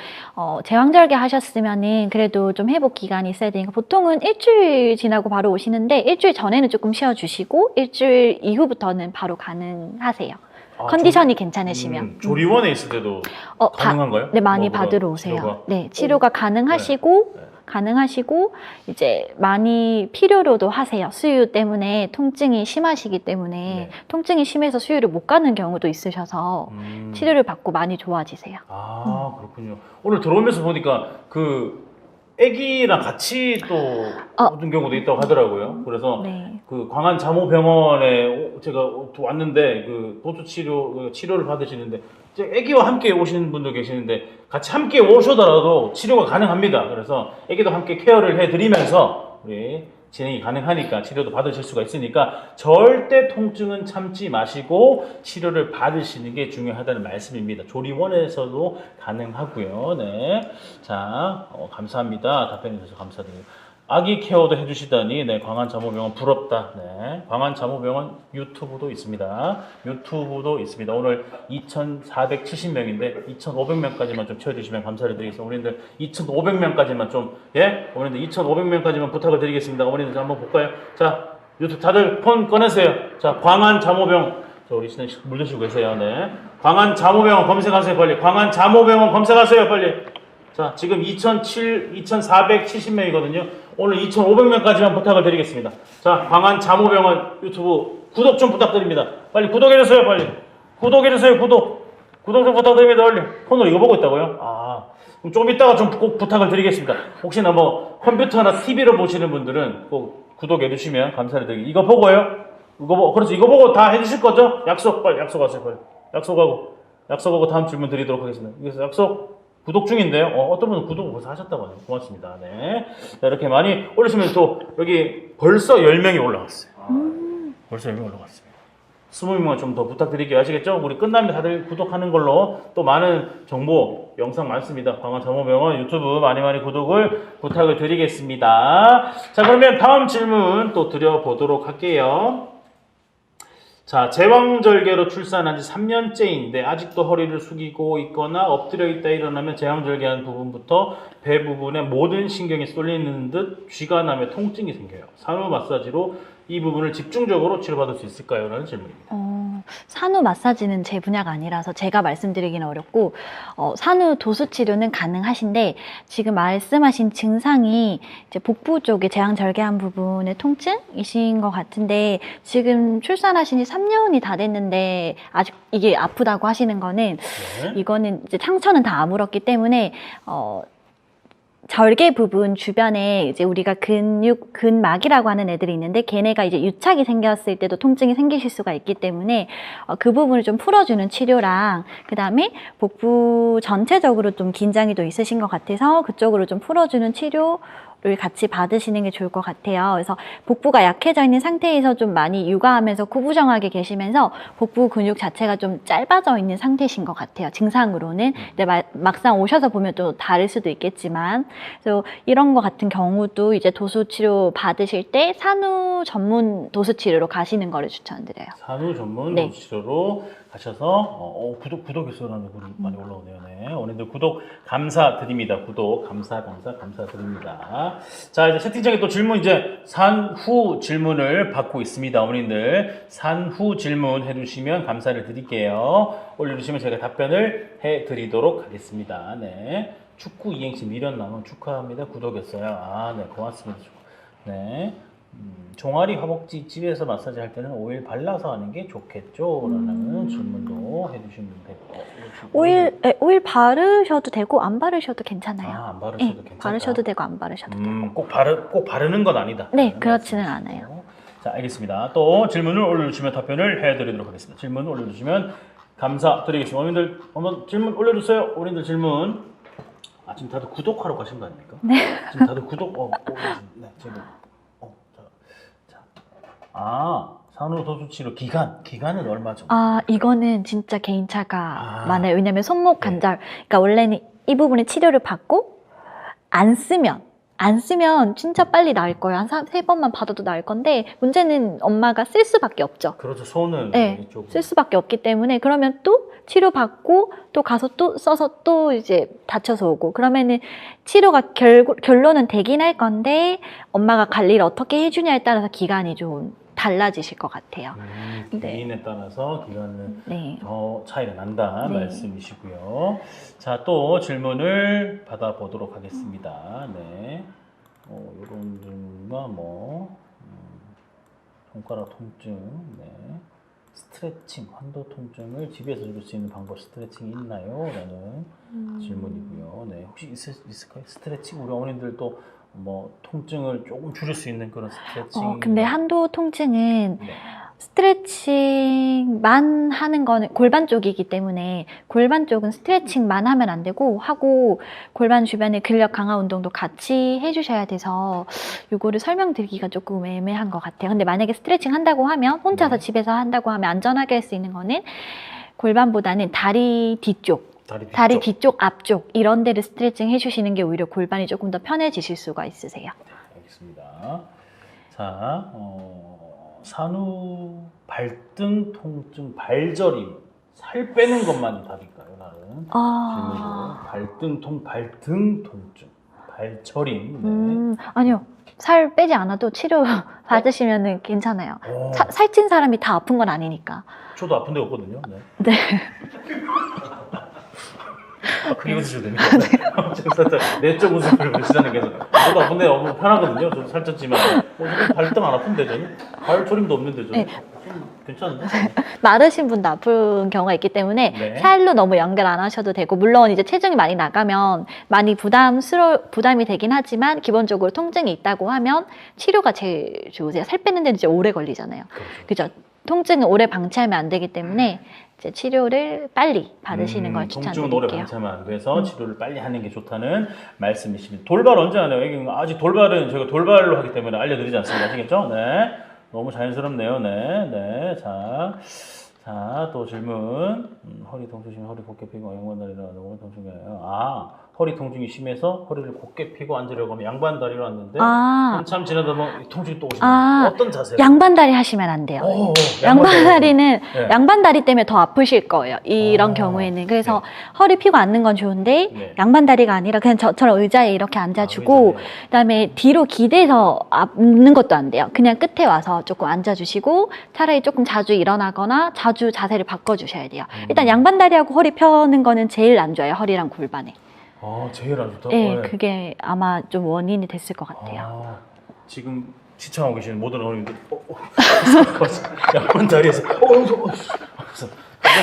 제왕절개 하셨으면은 그래도 좀 회복 기간이 있어야 되니까 보통은 일주일 지나고 바로 오시는데 일주일 전에는 조금 쉬어주시고 일주일 이후부터는 바로 가능하세요. 컨디션이 괜찮으시면. 조리원에 있을 때도 가능한가요? 네, 많이 받으러 오세요. 치료가? 네, 치료가 가능하시고, 이제 많이 필요로도 하세요. 수유 때문에 통증이 심하시기 때문에 통증이 심해서 수유를 못 가는 경우도 있으셔서 치료를 받고 많이 좋아지세요. 그렇군요. 오늘 들어오면서 보니까 아기랑 같이 또 오는 경우도 있다고 하더라고요. 그래서 네. 광안 자모병원에 제가 왔는데 도수 치료를 받으시는데 아기와 함께 오시는 분도 계시는데 같이 함께 오셔더라도 치료가 가능합니다. 그래서 아기도 함께 케어를 해드리면서 우리 진행이 가능하니까 치료도 받으실 수가 있으니까 절대 통증은 참지 마시고 치료를 받으시는 게 중요하다는 말씀입니다. 조리원에서도 가능하고요. 네, 자 감사합니다. 답변해 주셔서 감사드립니다. 아기 케어도 해주시다니 광안 자모병원 부럽다. 네, 광안 자모병원 유튜브도 있습니다. 오늘 2,470명인데 2,500명까지만 좀 채워주시면 감사를 드리겠습니다. 어머님들 2,500명까지만 어머님들 2,500명까지만 부탁을 드리겠습니다. 어머님들 한번 볼까요? 자, 유튜브 다들 폰 꺼내세요. 자, 광안 자모병원. 우리 신은 물 드시고 계세요. 네, 광안 자모병원 검색하세요. 빨리. 광안 자모병원 검색하세요. 빨리. 자, 지금 2,470명이거든요. 오늘 2,500명까지만 부탁을 드리겠습니다. 자, 광안 자모병원 유튜브 구독 좀 부탁드립니다. 빨리 구독해주세요. 빨리 구독해주세요. 구독 좀 부탁드립니다. 빨리. 폰으로 이거 보고 있다고요? 아, 그럼 좀 이따가 좀 꼭 부탁을 드리겠습니다. 혹시나 뭐 컴퓨터나 TV로 보시는 분들은 꼭 구독해주시면 감사를 드리겠습니다. 이거 보고요? 그렇지. 이거 보고 다 해주실 거죠? 약속, 빨리 약속하세요. 빨리 약속하고 다음 질문 드리도록 하겠습니다. 그래서 약속. 구독 중인데요. 어떤 분은 구독을 벌써 하셨다고 하네요. 고맙습니다. 네. 자, 이렇게 많이 올리시면 또 여기 벌써 10명이 올라왔어요. 벌써 10명이 올라왔습니다. 20명만 좀 더 부탁드릴게요. 아시겠죠? 우리 끝나면 다들 구독하는 걸로 또 많은 정보, 영상 많습니다. 광안정보병원 유튜브 많이 구독을 부탁을 드리겠습니다. 자, 그러면 다음 질문 또 드려보도록 할게요. 자, 제왕절개로 출산한 지 3년째인데 아직도 허리를 숙이고 있거나 엎드려 있다 일어나면 제왕절개한 부분부터 배 부분에 모든 신경이 쏠리는 듯 쥐가 나며 통증이 생겨요. 산후 마사지로 이 부분을 집중적으로 치료받을 수 있을까요? 라는 질문입니다. 산후 마사지는 제 분야가 아니라서 제가 말씀드리기는 어렵고 산후 도수 치료는 가능하신데 지금 말씀하신 증상이 이제 복부 쪽에 제왕절개한 부분의 통증이신 것 같은데 지금 출산하신 지 3년이 다 됐는데 아직 이게 아프다고 하시는 거는 네. 이거는 이제 상처는 다 아물었기 때문에 절개 부분 주변에 이제 우리가 근막이라고 하는 애들이 있는데 걔네가 이제 유착이 생겼을 때도 통증이 생기실 수가 있기 때문에 그 부분을 좀 풀어주는 치료랑 그 다음에 복부 전체적으로 좀 긴장이 또 있으신 것 같아서 그쪽으로 좀 풀어주는 치료를 같이 받으시는 게 좋을 것 같아요. 그래서 복부가 약해져 있는 상태에서 좀 많이 육아하면서 구부정하게 계시면서 복부 근육 자체가 좀 짧아져 있는 상태신 것 같아요. 증상으로는. 근데 막상 오셔서 보면 또 다를 수도 있겠지만 그래서 이런 것 같은 경우도 이제 도수치료 받으실 때 산후 전문 도수치료로 가시는 거를 추천드려요. 산후 전문 네. 도수치료로 가셔서 구독했어요라는 글이 많이 올라오네요. 네. 오늘들 구독 감사드립니다. 구독 감사드립니다. 자, 이제 채팅창에 또 질문 이제 산후 질문을 받고 있습니다. 어머님들 산후 질문 해주시면 감사를 드릴게요. 올려주시면 제가 답변을 해드리도록 하겠습니다. 네. 축구 이행시 미련 나면 축하합니다. 구독했어요. 아, 네, 고맙습니다. 네. 종아리 허벅지 집에서 마사지 할 때는 오일 발라서 하는 게 좋겠죠? 라는 질문도 해주시면 되고. 오일 바르셔도 되고 안 바르셔도 괜찮아요. 안 바르셔도 괜찮다. 바르셔도 되고 안 바르셔도 되고. 꼭 바르는 건 아니다. 네, 그렇지는 않아요. 자, 알겠습니다. 또 질문을 올려주시면 답변을 해드리도록 하겠습니다. 질문을 올려주시면 감사드리겠습니다. 어머님들 질문 올려주세요. 어머님들 질문. 지금 다들 구독하러 가신 거 아닙니까? 네. 지금 다들 구독, 네, 지금. 산후도수치료 기간은 얼마죠? 이거는 진짜 개인차가 많아요. 왜냐면 손목 관절, 그러니까 원래는 이 부분에 치료를 받고 안 쓰면 진짜 빨리 나을 거예요. 한 3번만 받아도 나을 건데 문제는 엄마가 쓸 수밖에 없죠. 그렇죠. 손은 네, 쓸 수밖에 없기 때문에 그러면 또 치료받고 또 가서 또 써서 또 이제 다쳐서 오고 그러면은 치료가 결론은 되긴 할 건데 엄마가 관리를 어떻게 해주냐에 따라서 기간이 좀 달라지실 것 같아요. 개인에 따라서 기간은 네. 더 차이가 난다 네. 말씀이시고요. 자, 또 질문을 받아보도록 하겠습니다. 네. 이런 분과 손가락 통증, 네. 스트레칭, 환도 통증을 집에서 줄일 수 있는 방법 스트레칭이 있나요? 라는 질문이고요. 네. 혹시 있을까요? 스트레칭? 우리 어머님들도 통증을 조금 줄일 수 있는 그런 스트레칭. 근데 한도 통증은 네. 스트레칭만 하는 거는 골반 쪽이기 때문에 골반 쪽은 스트레칭만 하면 안 되고 하고 골반 주변의 근력 강화 운동도 같이 해주셔야 돼서 이거를 설명드리기가 조금 애매한 것 같아요. 근데 만약에 스트레칭 한다고 하면 혼자서 집에서 한다고 하면 안전하게 할 수 있는 거는 골반보다는 다리 뒤쪽, 앞쪽 이런 데를 스트레칭 해주시는 게 오히려 골반이 조금 더 편해지실 수가 있으세요. 네, 알겠습니다. 자, 산후 발등 통증, 발저림, 살 빼는 것만이 답일까요? 라는 질문으로 발등 통증, 발저림. 네. 아니요. 살 빼지 않아도 치료 받으시면 괜찮아요. 살찐 사람이 다 아픈 건 아니니까. 저도 아픈 데 없거든요. 네. 네. 크게 웃으셔도 됩니다. 지금 살짝 내적 웃음을 보시다는 게 저도 아픈데 너무 편하거든요. 저도 살쪘지만 지금 발등 안 아픈데 저는 발 저림도 없는데 저는 좀 괜찮은데? 마르신 분도 아픈 경우가 있기 때문에 네. 살로 너무 연결 안 하셔도 되고, 물론 이제 체중이 많이 나가면 많이 부담이 되긴 하지만 기본적으로 통증이 있다고 하면 치료가 제일 좋으세요. 살 빼는 데는 이제 오래 걸리잖아요. 그죠? 통증은 오래 방치하면 안 되기 때문에 이제 치료를 빨리 받으시는 걸 통증은 오래 추천드릴게요. 방치하면 안 돼서 치료를 빨리 하는 게 좋다는 말씀이십니다. 돌발 언제 하나요? 이게 아직 돌발은 저희가 돌발로 하기 때문에 알려드리지 않습니다. 아시겠죠? 네. 너무 자연스럽네요. 네. 네. 자, 또 질문. 허리 통증 심해 허리 곧게 펴고 양반다리로 너무 통증이에요. 허리 통증이 심해서 허리를 곧게 펴고 앉으려고 하면 양반다리로 앉는데 한참 지나다 보면 통증이 또 오시나요? 어떤 자세로? 양반다리 하시면 안 돼요. 양반다리는 네. 양반다리 때문에 더 아프실 거예요. 이런 경우에는. 그래서 허리 펴고 앉는 건 좋은데 네. 양반다리가 아니라 그냥 저처럼 의자에 이렇게 앉아주고 그다음에 뒤로 기대서 앉는 것도 안 돼요. 그냥 끝에 와서 조금 앉아주시고 차라리 조금 자주 일어나거나 자주 자세를 바꿔주셔야 돼요. 일단 양반다리하고 허리 펴는 거는 제일 안 좋아요. 허리랑 골반에. 제일 안 좋다. 네, 그게 아마 좀 원인이 됐을 것 같아요. 지금 시청하고 계시는 모든 어머님들 양반다리에서 깜짝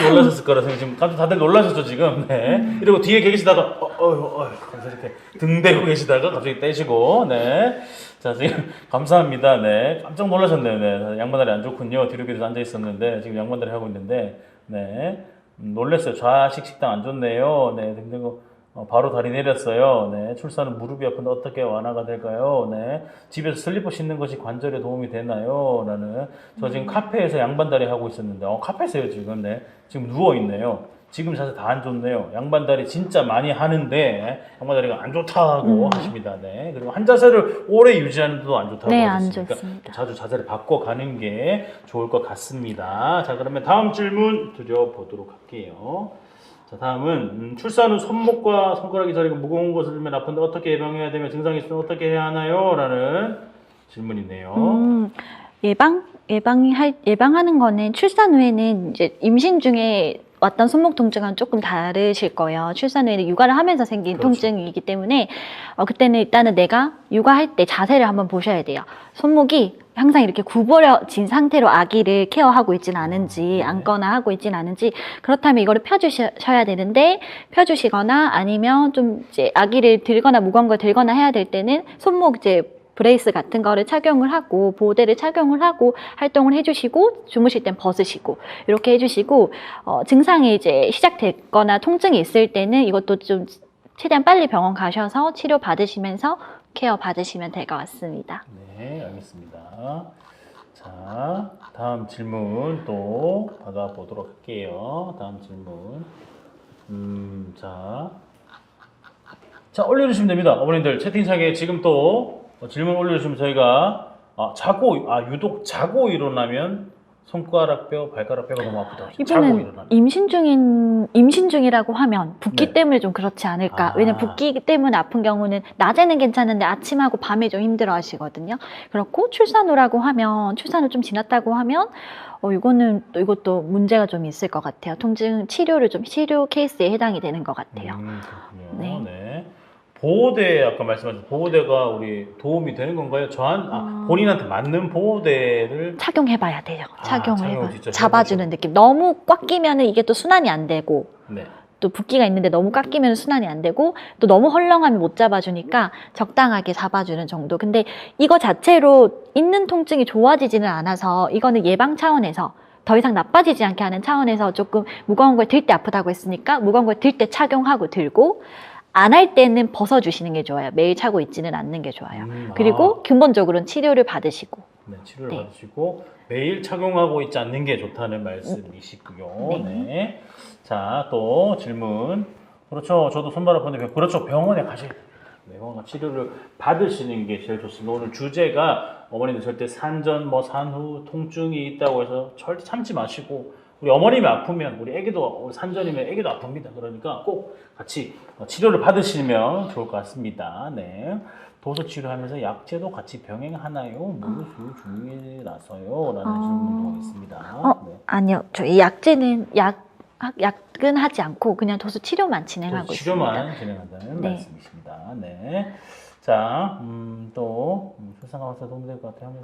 놀라셨을 거라 생각. 지금 다들 놀라셨죠 지금. 네. 이러고 뒤에 계시다가 그래서 이렇게 등 대고 계시다가 갑자기 떼시고. 네. 자 지금 감사합니다. 네. 깜짝 놀라셨네요. 네. 양반다리 안 좋군요. 뒤로 앉아 있었는데 지금 양반다리 하고 있는데 네. 놀랐어요. 좌식 식당 안 좋네요. 네. 등 대고 바로 다리 내렸어요. 네. 출산은 무릎이 아픈데 어떻게 완화가 될까요? 네. 집에서 슬리퍼 신는 것이 관절에 도움이 되나요? 라는. 저 지금 카페에서 양반다리 하고 있었는데, 카페에서요, 지금. 네. 지금 누워있네요. 지금 자세 다 안 좋네요. 양반다리 진짜 많이 하는데, 양반다리가 안 좋다고 하십니다. 네. 그리고 한 자세를 오래 유지하는 데도 안 좋다고 네, 하셨으니까 안 좋습니다. 자주 자세를 바꿔가는 게 좋을 것 같습니다. 자, 그러면 다음 질문 드려보도록 할게요. 자, 다음은 출산 후 손목과 손가락이 저리고 무거운 것을 들면 아픈데 어떻게 예방해야 되며 증상이 있으면 어떻게 해야 하나요? 라는 질문이네요. 예방하는 거는 출산 후에는 이제 임신 중에 왔던 손목 통증은 조금 다르실 거예요. 출산 후에는 육아를 하면서 생긴 통증이기 때문에 그때는 일단은 내가 육아할 때 자세를 한번 보셔야 돼요. 손목이 항상 이렇게 구부러진 상태로 아기를 케어하고 있지는 않은지 앉거나 하고 있지는 않은지, 그렇다면 이거를 펴주셔야 되는데 펴주시거나 아니면 좀 이제 아기를 들거나 무거운 걸 들거나 해야 될 때는 손목 이제 브레이스 같은 거를 착용을 하고 보호대를 착용을 하고 활동을 해주시고 주무실 땐 벗으시고 이렇게 해주시고 증상이 이제 시작됐거나 통증이 있을 때는 이것도 좀 최대한 빨리 병원 가셔서 치료 받으시면서 케어 받으시면 될 것 같습니다. 네, 알겠습니다. 자, 다음 질문 또 받아보도록 할게요. 다음 질문. 자, 올려주시면 됩니다. 어머님들 채팅창에 지금 또 질문 올려주시면 저희가 유독 자고 일어나면 손가락뼈, 발가락뼈가 너무 아프다. 자고 이분은 일어나면. 임신 중이라고 하면 붓기 네. 때문에 좀 그렇지 않을까. 왜냐면 붓기 때문에 아픈 경우는 낮에는 괜찮은데 아침하고 밤에 좀 힘들어 하시거든요. 그렇고 출산 후라고 하면, 출산을 좀 지났다고 하면 이것도 문제가 좀 있을 것 같아요. 치료 케이스에 해당이 되는 것 같아요. 그렇군요. 네. 보호대 아까 말씀하신 보호대가 우리 도움이 되는 건가요? 본인한테 맞는 보호대를 착용해봐야 돼요. 착용을 진짜 잡아주는 느낌. 너무 꽉 끼면은 이게 또 순환이 안 되고, 네. 또 붓기가 있는데 너무 꽉 끼면 순환이 안 되고, 또 너무 헐렁하면 못 잡아주니까 적당하게 잡아주는 정도. 근데 이거 자체로 있는 통증이 좋아지지는 않아서 이거는 예방 차원에서 더 이상 나빠지지 않게 하는 차원에서 조금 무거운 걸 들 때 아프다고 했으니까 무거운 걸 들 때 착용하고 들고, 안 할 때는 벗어주시는 게 좋아요. 매일 차고 있지는 않는 게 좋아요. 그리고 근본적으로는 치료를 받으시고. 네, 치료를 받으시고 매일 착용하고 있지 않는 게 좋다는 말씀이시고요. 네. 자, 또 질문. 그렇죠. 저도 손발 아픈데 그렇죠. 병원에 가셔야 돼요. 병원 치료를 받으시는 게 제일 좋습니다. 오늘 주제가 어머니들 절대 산전, 산후 통증이 있다고 해서 절대 참지 마시고, 우리 어머님이 아프면 우리 애기도 산전이면 애기도 아픕니다. 그러니까 꼭 같이 치료를 받으시면 좋을 것 같습니다. 네. 도수 치료하면서 약제도 같이 병행하나요? 무수 중이라서요? 라는 질문도 있습니다. 아니요. 저희 약제는 야근하지 않고 그냥 도수 치료만 진행하고 치료만 있습니다. 진행한다는 네. 말씀이십니다. 네. 자, 또 출산감사 도움될 것 같아요.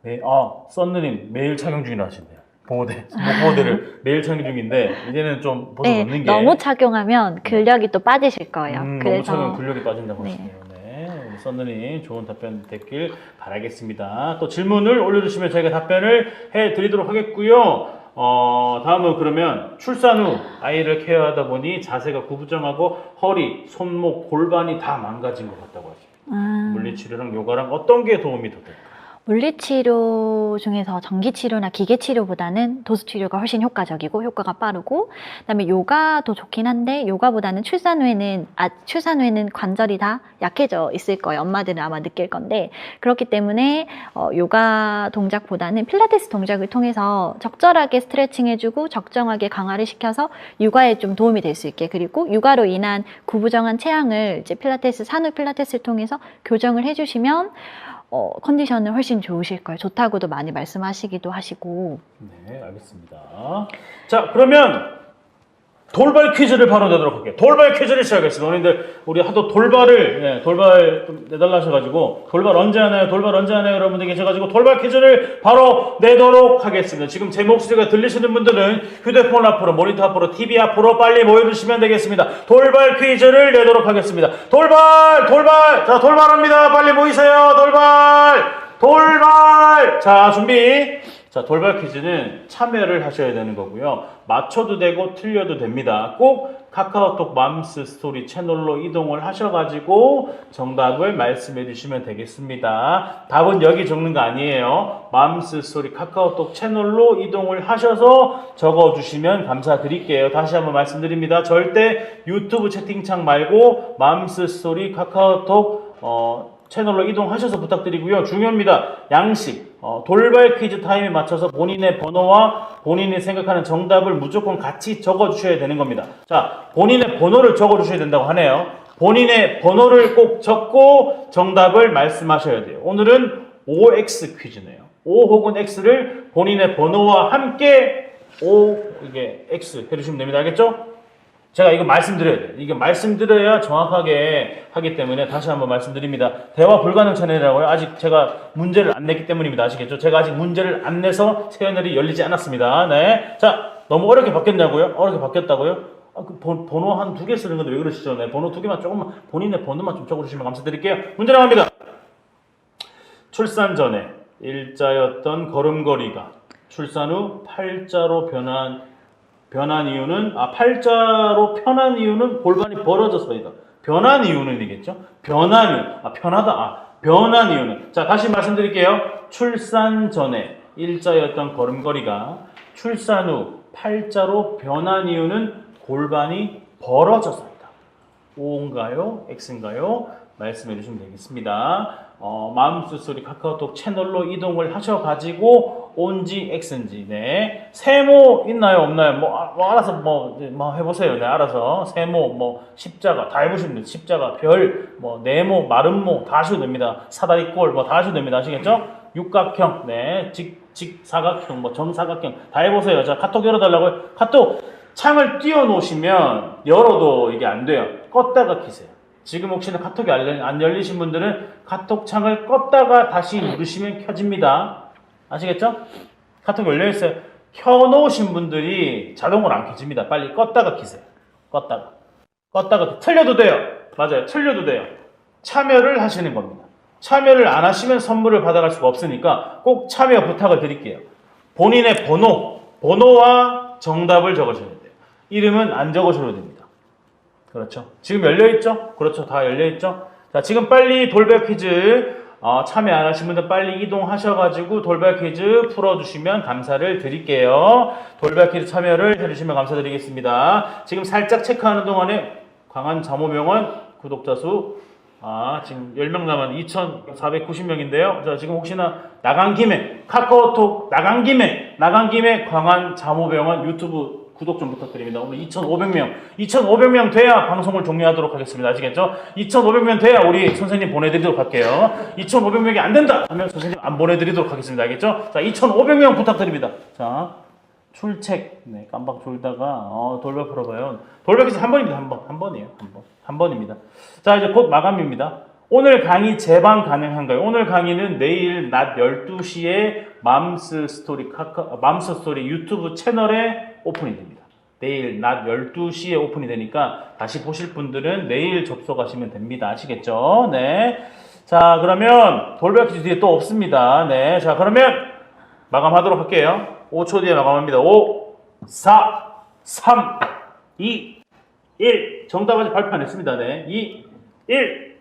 네. 썬느님 매일 착용 중이라 하신대요. 보호대를 매일 착용 중인데 이제는 좀 벗어놓는 게 너무 착용하면 근력이 또 빠지실 거예요. 너무 착용 근력이 빠진다고 네. 하시네요. 네. 우리 썬느님 좋은 답변 됐길 바라겠습니다. 또 질문을 올려주시면 저희가 답변을 해드리도록 하겠고요. 다음은 그러면 출산 후 아이를 케어하다 보니 자세가 구부정하고 허리, 손목, 골반이 다 망가진 것 같다고 하십니다. 물리치료랑 요가랑 어떤 게 도움이 더 될까요? 물리치료 중에서 전기치료나 기계치료보다는 도수치료가 훨씬 효과적이고 효과가 빠르고, 그다음에 요가도 좋긴 한데 요가보다는 출산 후에는 관절이 다 약해져 있을 거예요. 엄마들은 아마 느낄 건데, 그렇기 때문에 요가 동작보다는 필라테스 동작을 통해서 적절하게 스트레칭 해주고 적정하게 강화를 시켜서 육아에 좀 도움이 될 수 있게, 그리고 육아로 인한 구부정한 체형을 이제 산후 필라테스를 통해서 교정을 해주시면 컨디션은 훨씬 좋으실 거예요. 좋다고도 많이 말씀하시기도 하시고. 네, 알겠습니다. 자, 그러면 돌발 퀴즈를 바로 내도록 할게요. 돌발 퀴즈를 시작하겠습니다. 오늘들 우리 하도 돌발 좀 내달라 하셔가지고 돌발 언제 하나요? 여러분들 계셔가지고 돌발 퀴즈를 바로 내도록 하겠습니다. 지금 제 목소리가 들리시는 분들은 휴대폰 앞으로, 모니터 앞으로, TV 앞으로 빨리 모여주시면 되겠습니다. 돌발 퀴즈를 내도록 하겠습니다. 돌발! 자, 돌발합니다. 빨리 모이세요. 돌발! 자, 준비. 자, 돌발 퀴즈는 참여를 하셔야 되는 거고요. 맞춰도 되고 틀려도 됩니다. 꼭 카카오톡 맘스 스토리 채널로 이동을 하셔가지고 정답을 말씀해 주시면 되겠습니다. 답은 여기 적는 거 아니에요. 맘스 스토리 카카오톡 채널로 이동을 하셔서 적어주시면 감사드릴게요. 다시 한번 말씀드립니다. 절대 유튜브 채팅창 말고 맘스 스토리 카카오톡 채널로 이동하셔서 부탁드리고요. 중요합니다. 양식, 돌발 퀴즈 타임에 맞춰서 본인의 번호와 본인이 생각하는 정답을 무조건 같이 적어주셔야 되는 겁니다. 자, 본인의 번호를 적어주셔야 된다고 하네요. 본인의 번호를 꼭 적고 정답을 말씀하셔야 돼요. 오늘은 OX 퀴즈네요. O 혹은 X를 본인의 번호와 함께 이게 X 해주시면 됩니다. 알겠죠? 제가 이거 말씀드려야 돼요. 이게 말씀드려야 정확하게 하기 때문에 다시 한번 말씀드립니다. 대화 불가능 채널이라고요. 아직 제가 문제를 안 냈기 때문입니다. 아시겠죠? 제가 아직 문제를 안 내서 채널이 열리지 않았습니다. 네. 자, 너무 어렵게 바뀌었냐고요? 어렵게 바뀌었다고요? 그 번호 한 2개 쓰는 건데 왜 그러시죠? 네. 번호 2개만 조금만, 본인의 번호만 좀 적어주시면 감사드릴게요. 문제 나갑니다. 출산 전에 일자였던 걸음걸이가 출산 후 팔자로 변한 이유는 팔자로 편한 이유는 골반이 벌어져서이다. 변한 이유는이겠죠? 변한 이유는. 자, 다시 말씀드릴게요. 출산 전에 일자였던 걸음걸이가 출산 후 팔자로 변한 이유는 골반이 벌어져서이다. O인가요? X인가요? 말씀해 주시면 되겠습니다. 마음스 소리 카카오톡 채널로 이동을 하셔가지고 온지 X인지. 네. 세모 있나요? 없나요? 알아서 해보세요. 네, 알아서. 세모, 십자가 다 해보시면 됩니다. 십자가, 별, 네모, 마름모 다 하셔도 됩니다. 사다리꼴 다 하셔도 됩니다. 아시겠죠? 육각형, 네, 사각형, 정사각형 다 해보세요. 자, 카톡 열어달라고요. 카톡 창을 띄워놓으시면 열어도 이게 안 돼요. 껐다가 키세요. 지금 혹시나 카톡이 안 열리신 분들은 카톡 창을 껐다가 다시 누르시면 켜집니다. 아시겠죠? 카톡 열려있어요. 켜놓으신 분들이 자동으로 안 켜집니다. 빨리 껐다가 키세요. 껐다가 틀려도 돼요. 맞아요. 틀려도 돼요. 참여를 하시는 겁니다. 참여를 안 하시면 선물을 받아갈 수가 없으니까 꼭 참여 부탁을 드릴게요. 본인의 번호와 정답을 적으셔야 돼요. 이름은 안 적으셔도 됩니다. 그렇죠. 지금 열려있죠? 그렇죠. 다 열려있죠? 자, 지금 빨리 돌발 퀴즈 참여 안 하신 분들 빨리 이동하셔가지고 돌발 퀴즈 풀어주시면 감사를 드릴게요. 돌발 퀴즈 참여를 해주시면 감사드리겠습니다. 지금 살짝 체크하는 동안에 광안자모병원 구독자 수 지금 10명 남았는 2,490명인데요. 자, 지금 혹시나 나간 김에 카카오톡 나간 김에 광안자모병원 유튜브 구독 좀 부탁드립니다. 오늘 2,500명 돼야 방송을 종료하도록 하겠습니다. 아시겠죠? 2,500명 돼야 우리 선생님 보내드리도록 할게요. 2,500명이 안 된다 하면 선생님 안 보내드리도록 하겠습니다. 알겠죠? 자, 2,500명 부탁드립니다. 자, 출첵. 네, 깜빡 졸다가 돌발 풀어봐요. 돌발퀴즈 한 번입니다. 한 번이에요. 한 번입니다. 자, 이제 곧 마감입니다. 오늘 강의 재방 가능한가요? 오늘 강의는 내일 낮 12시에 맘스 스토리 유튜브 채널에 오픈이 됩니다. 내일 낮 12시에 오픈이 되니까 다시 보실 분들은 내일 접속하시면 됩니다. 아시겠죠? 네. 자, 그러면 돌발 퀴즈 뒤에 또 없습니다. 네. 자, 그러면 마감하도록 할게요. 5초 뒤에 마감합니다. 5, 4, 3, 2, 1. 정답 아직 발표 안 했습니다. 네. 2, 1.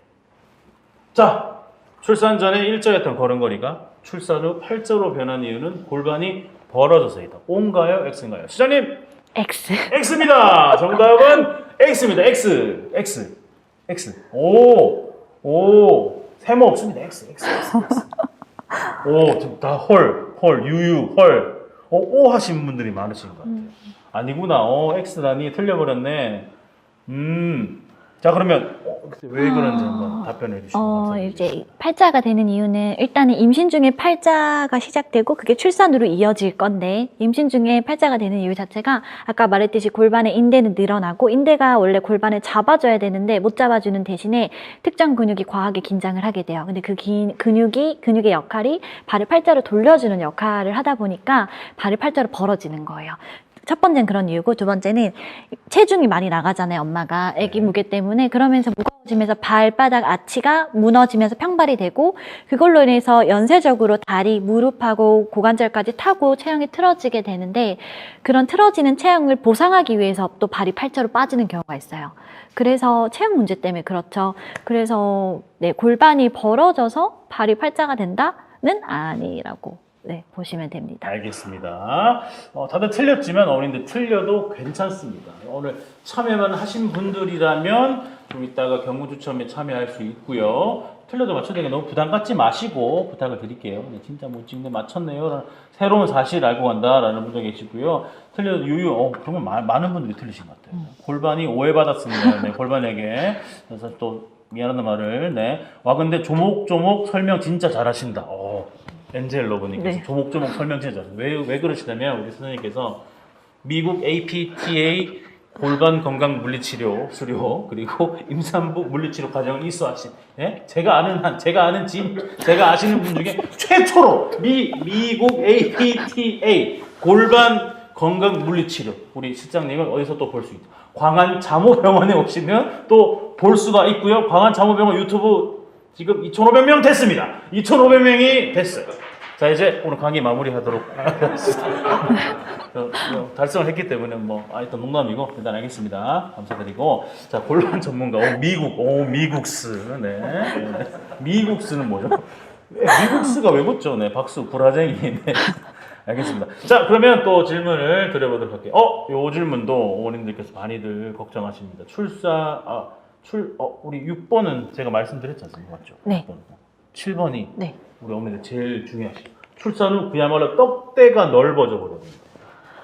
자, 출산 전에 일자였던 걸음걸이가 출산 후 팔자로 변한 이유는 골반이 벌어져서이다. O인가요? X인가요? 시장님! X. X입니다. 정답은 X입니다. X. 오. 세모 없습니다. X. 오, 지금 다 헐, 유유, 헐. 오 하신 분들이 많으신 것 같아요. 아니구나. X라니 틀려버렸네. 자, 그러면 왜 그런지 한번 답변해 주시면 이제 팔자가 되는 이유는 일단은 임신 중에 팔자가 시작되고 그게 출산으로 이어질 건데, 임신 중에 팔자가 되는 이유 자체가 아까 말했듯이 골반의 인대는 늘어나고, 인대가 원래 골반을 잡아줘야 되는데 못 잡아주는 대신에 특정 근육이 과하게 긴장을 하게 돼요. 근데 그 근육의 역할이 발을 팔자로 돌려주는 역할을 하다 보니까 발이 팔자로 벌어지는 거예요. 첫 번째는 그런 이유고, 두 번째는 체중이 많이 나가잖아요, 엄마가. 아기 무게 때문에. 그러면서 무거워지면서 발바닥 아치가 무너지면서 평발이 되고, 그걸로 인해서 연쇄적으로 다리, 무릎하고 고관절까지 타고 체형이 틀어지게 되는데, 그런 틀어지는 체형을 보상하기 위해서 또 발이 팔자로 빠지는 경우가 있어요. 그래서 체형 문제 때문에 그렇죠. 그래서 네, 골반이 벌어져서 발이 팔자가 된다는 아니라고 보시면 됩니다. 알겠습니다. 다들 틀렸지만 어머님들 틀려도 괜찮습니다. 오늘 참여만 하신 분들이라면 좀 이따가 경무추첨에 참여할 수 있고요. 틀려도 맞춰되게 너무 부담 갖지 마시고 부탁을 드릴게요. 네, 진짜 못 찍네, 맞췄네요. 새로운 사실 알고 간다라는 분도 계시고요. 틀려도 정말 많은 분들이 틀리신 것 같아요. 골반이 오해받았습니다. 네, 골반에게. 그래서 또 미안하다는 말을. 네. 와, 근데 조목조목 설명 진짜 잘하신다. 엔젤 러브님께서 조목조목 설명 진짜 잘하세요. 왜 그러시냐면 우리 선생님께서 미국 APTA 골반 건강 물리치료 수료 그리고 임산부 물리치료 과정을 이수하신 제가 아시는 분 중에 최초로 미국 APTA 골반 건강 물리치료 우리 실장님을 어디서 또 볼 수 있죠? 광안자모병원에 오시면 또 볼 수가 있고요. 광안자모병원 유튜브 지금 2,500명 됐습니다. 2,500명이 됐어요. 자, 이제 오늘 강의 마무리하도록 하겠습니다. 달성을 했기 때문에 일단 농담이고 일단 알겠습니다. 감사드리고. 자, 골반 전문가 미국스. 네. 미국스는 뭐죠? 미국스가 왜 붙죠? 네, 박수 구라쟁이. 네. 알겠습니다. 자, 그러면 또 질문을 드려보도록 할게요. 요 질문도 어머님들께서 많이들 걱정하십니다. 우리 6번은 제가 말씀드렸지 않습니까? 맞죠? 네. 7번이 우리 어머니들 제일 중요하시죠. 출산 후 그야말로 떡대가 넓어져 버립니다.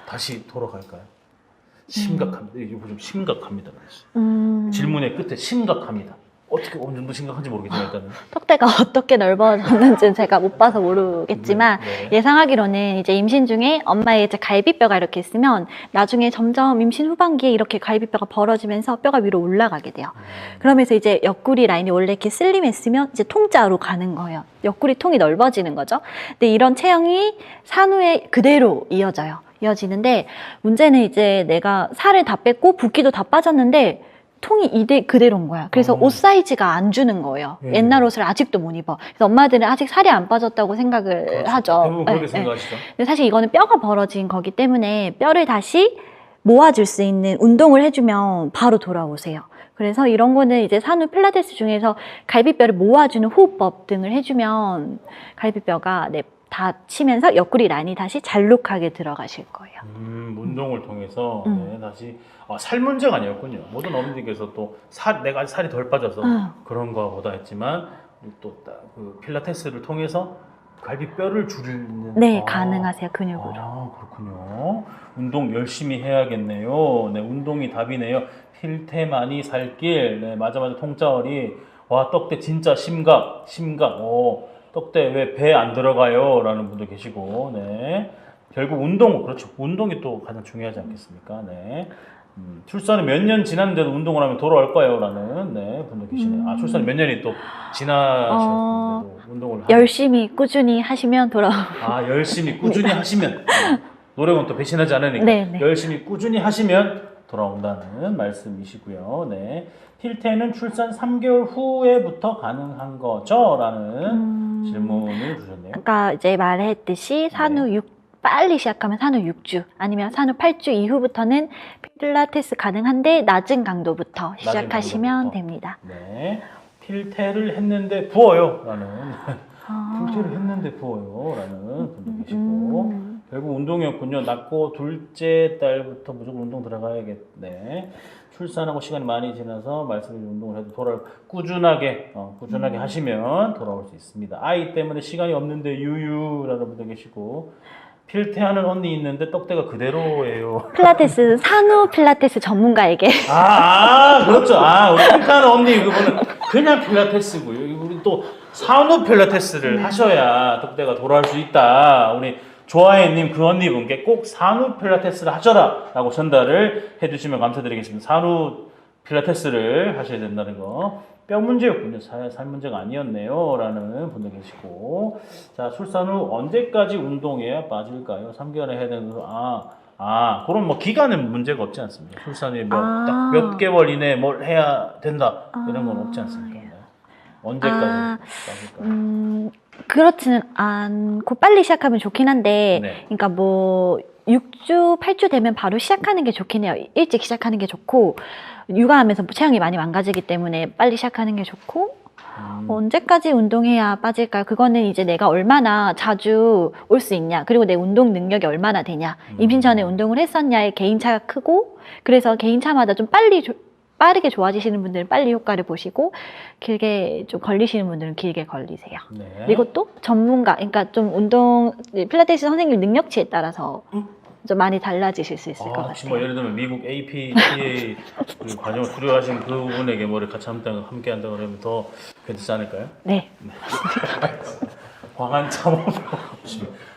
다시 돌아갈까요? 심각합니다. 이거 좀 심각합니다. 질문의 끝에 심각합니다. 어떻게 어느 정도 심각한지 모르겠지만 일단은 떡대가 어떻게 넓어졌는지는 제가 못 봐서 모르겠지만 예상하기로는 이제 임신 중에 엄마의 이제 갈비뼈가 이렇게 있으면 나중에 점점 임신 후반기에 이렇게 갈비뼈가 벌어지면서 뼈가 위로 올라가게 돼요. 그러면서 이제 옆구리 라인이 원래 이렇게 슬림했으면 이제 통짜로 가는 거예요. 옆구리 통이 넓어지는 거죠. 근데 이런 체형이 산후에 그대로 이어지는데 문제는 이제 내가 살을 다 뺐고 붓기도 다 빠졌는데 통이 그대로인 거야. 그래서 옷 사이즈가 안 주는 거예요. 옛날 옷을 아직도 못 입어. 그래서 엄마들은 아직 살이 안 빠졌다고 생각을 하죠. 대부분 그렇게 생각하시죠. 근데 사실 이거는 뼈가 벌어진 거기 때문에 뼈를 다시 모아줄 수 있는 운동을 해주면 바로 돌아오세요. 그래서 이런 거는 이제 산후 필라테스 중에서 갈비뼈를 모아주는 호흡법 등을 해주면 갈비뼈가 다치면서 옆구리 라인이 다시 잘록하게 들어가실 거예요. 운동을 통해서 다시 살 문제가 아니었군요. 모든 어머님들께서 또 내가 살이 덜 빠져서 그런 거보다 했지만 또 그 필라테스를 통해서 갈비뼈를 줄이는 가능하세요. 근육으로. 그렇군요. 운동 열심히 해야겠네요. 네, 운동이 답이네요. 필테마니 살길. 네, 맞아 통짜어리. 와, 떡대 진짜 심각. 떡대 왜 배 안 들어가요? 라는 분도 계시고. 네. 결국 운동, 그렇죠. 운동이 또 가장 중요하지 않겠습니까? 네. 출산이 몇 년 지났는데도 운동을 하면 돌아올까요? 라는 네, 분도 계시네요. 아, 출산이 몇 년이 또 지나셨는데도 운동을 열심히 꾸준히 하시면 아, 열심히 꾸준히 하시면 노력은 또 배신하지 않으니까 네. 열심히 꾸준히 하시면 돌아온다는 말씀이시고요. 네. 필테는 출산 3개월 후에부터 가능한 거죠? 라는 질문을 주셨네요. 아까 이제 말했듯이 산후 6 빨리 시작하면 산후 6주 아니면 산후 8주 이후부터는 필라테스 가능한데 낮은 강도부터 시작하시면 됩니다. 네. 필테를 했는데 부어요. 라는 필테를 했는데 부어요. 라는 분도 계시고 결국 운동이었군요. 낳고 둘째 딸부터 무조건 운동 들어가야겠네. 출산하고 시간이 많이 지나서 말씀드린 운동을 해도 꾸준하게 하시면 돌아올 수 있습니다. 아이 때문에 시간이 없는데 유유라는 분도 계시고 필테하는 언니 있는데 떡대가 그대로예요. 필라테스 산후 필라테스 전문가에게 그렇죠. 우리 필테하는 언니 그분은 그냥 필라테스고요. 우리 또 산후 필라테스를 하셔야 떡대가 돌아올 수 있다. 우리 조아혜님 그 언니분께 꼭 산후 필라테스를 하셔라 라고 전달을 해주시면 감사드리겠습니다. 산후 필라테스를 하셔야 된다는 거. 뼈 문제였군요. 살 문제가 아니었네요. 라는 분도 계시고. 자, 출산 후 언제까지 운동해야 빠질까요? 3개월에 해야 되는 거. 그럼 뭐 기간은 문제가 없지 않습니까? 출산 후에 딱 몇 개월 이내에 뭘 해야 된다. 이런 건 없지 않습니까? 네. 언제까지 빠질까요? 그렇지는 않고 빨리 시작하면 좋긴 한데, 네. 그러니까 뭐 6주, 8주 되면 바로 시작하는 게 좋긴 해요. 일찍 시작하는 게 좋고, 육아하면서 체형이 많이 망가지기 때문에 빨리 시작하는 게 좋고, 언제까지 운동해야 빠질까요? 그거는 이제 내가 얼마나 자주 올 수 있냐, 그리고 내 운동 능력이 얼마나 되냐, 임신 전에 운동을 했었냐의 개인차가 크고, 그래서 개인차마다 좀 빠르게 좋아지시는 분들은 빨리 효과를 보시고 길게 좀 걸리시는 분들은 길게 걸리세요. 네. 그리고 또 전문가, 그러니까 좀 필라테스 선생님 능력치에 따라서 좀 많이 달라지실 수 있을 것 같아요. 뭐 예를 들면 미국 APTA 그 과정을 수료하신 그분에게 뭐를 같이 함께 한다고 하면 더 괜찮지 않을까요? 네. 광안 참호병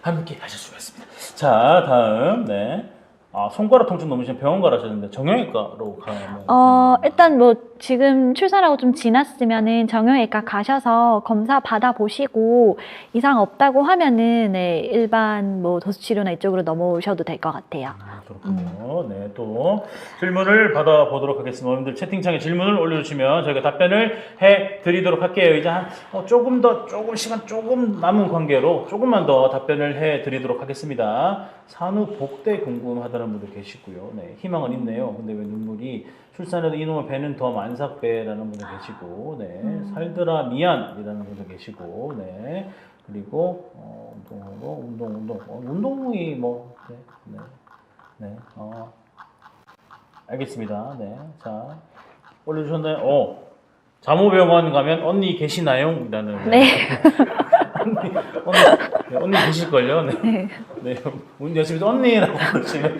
함께 하실 수가 있습니다. 자, 다음 손가락 통증 넘으시면 병원 가라셨는데 정형외과로 가면 일단 뭐 지금 출산하고 좀 지났으면은 정형외과 가셔서 검사 받아보시고 이상 없다고 하면은 일반 뭐 도수치료나 이쪽으로 넘어오셔도 될 것 같아요. 그렇군요. 네, 또 질문을 받아보도록 하겠습니다. 여러분들 채팅창에 질문을 올려주시면 저희가 답변을 해드리도록 할게요. 이제 시간 조금 남은 관계로 조금만 더 답변을 해드리도록 하겠습니다. 산후 복대 궁금하다는 분도 계시고요. 네, 희망은 있네요. 근데 왜 눈물이 출산해도 이놈의 배는 더 만삭배라는 분도 계시고, 네, 살더라 미안이라는 분도 계시고, 네, 그리고 운동이 뭐 알겠습니다. 네, 자 올려주셨나요? 자모병원 가면 언니 계시나요? 라는 네. 언니 계실걸요? 네. 네. 열심히 언니라고 부르시면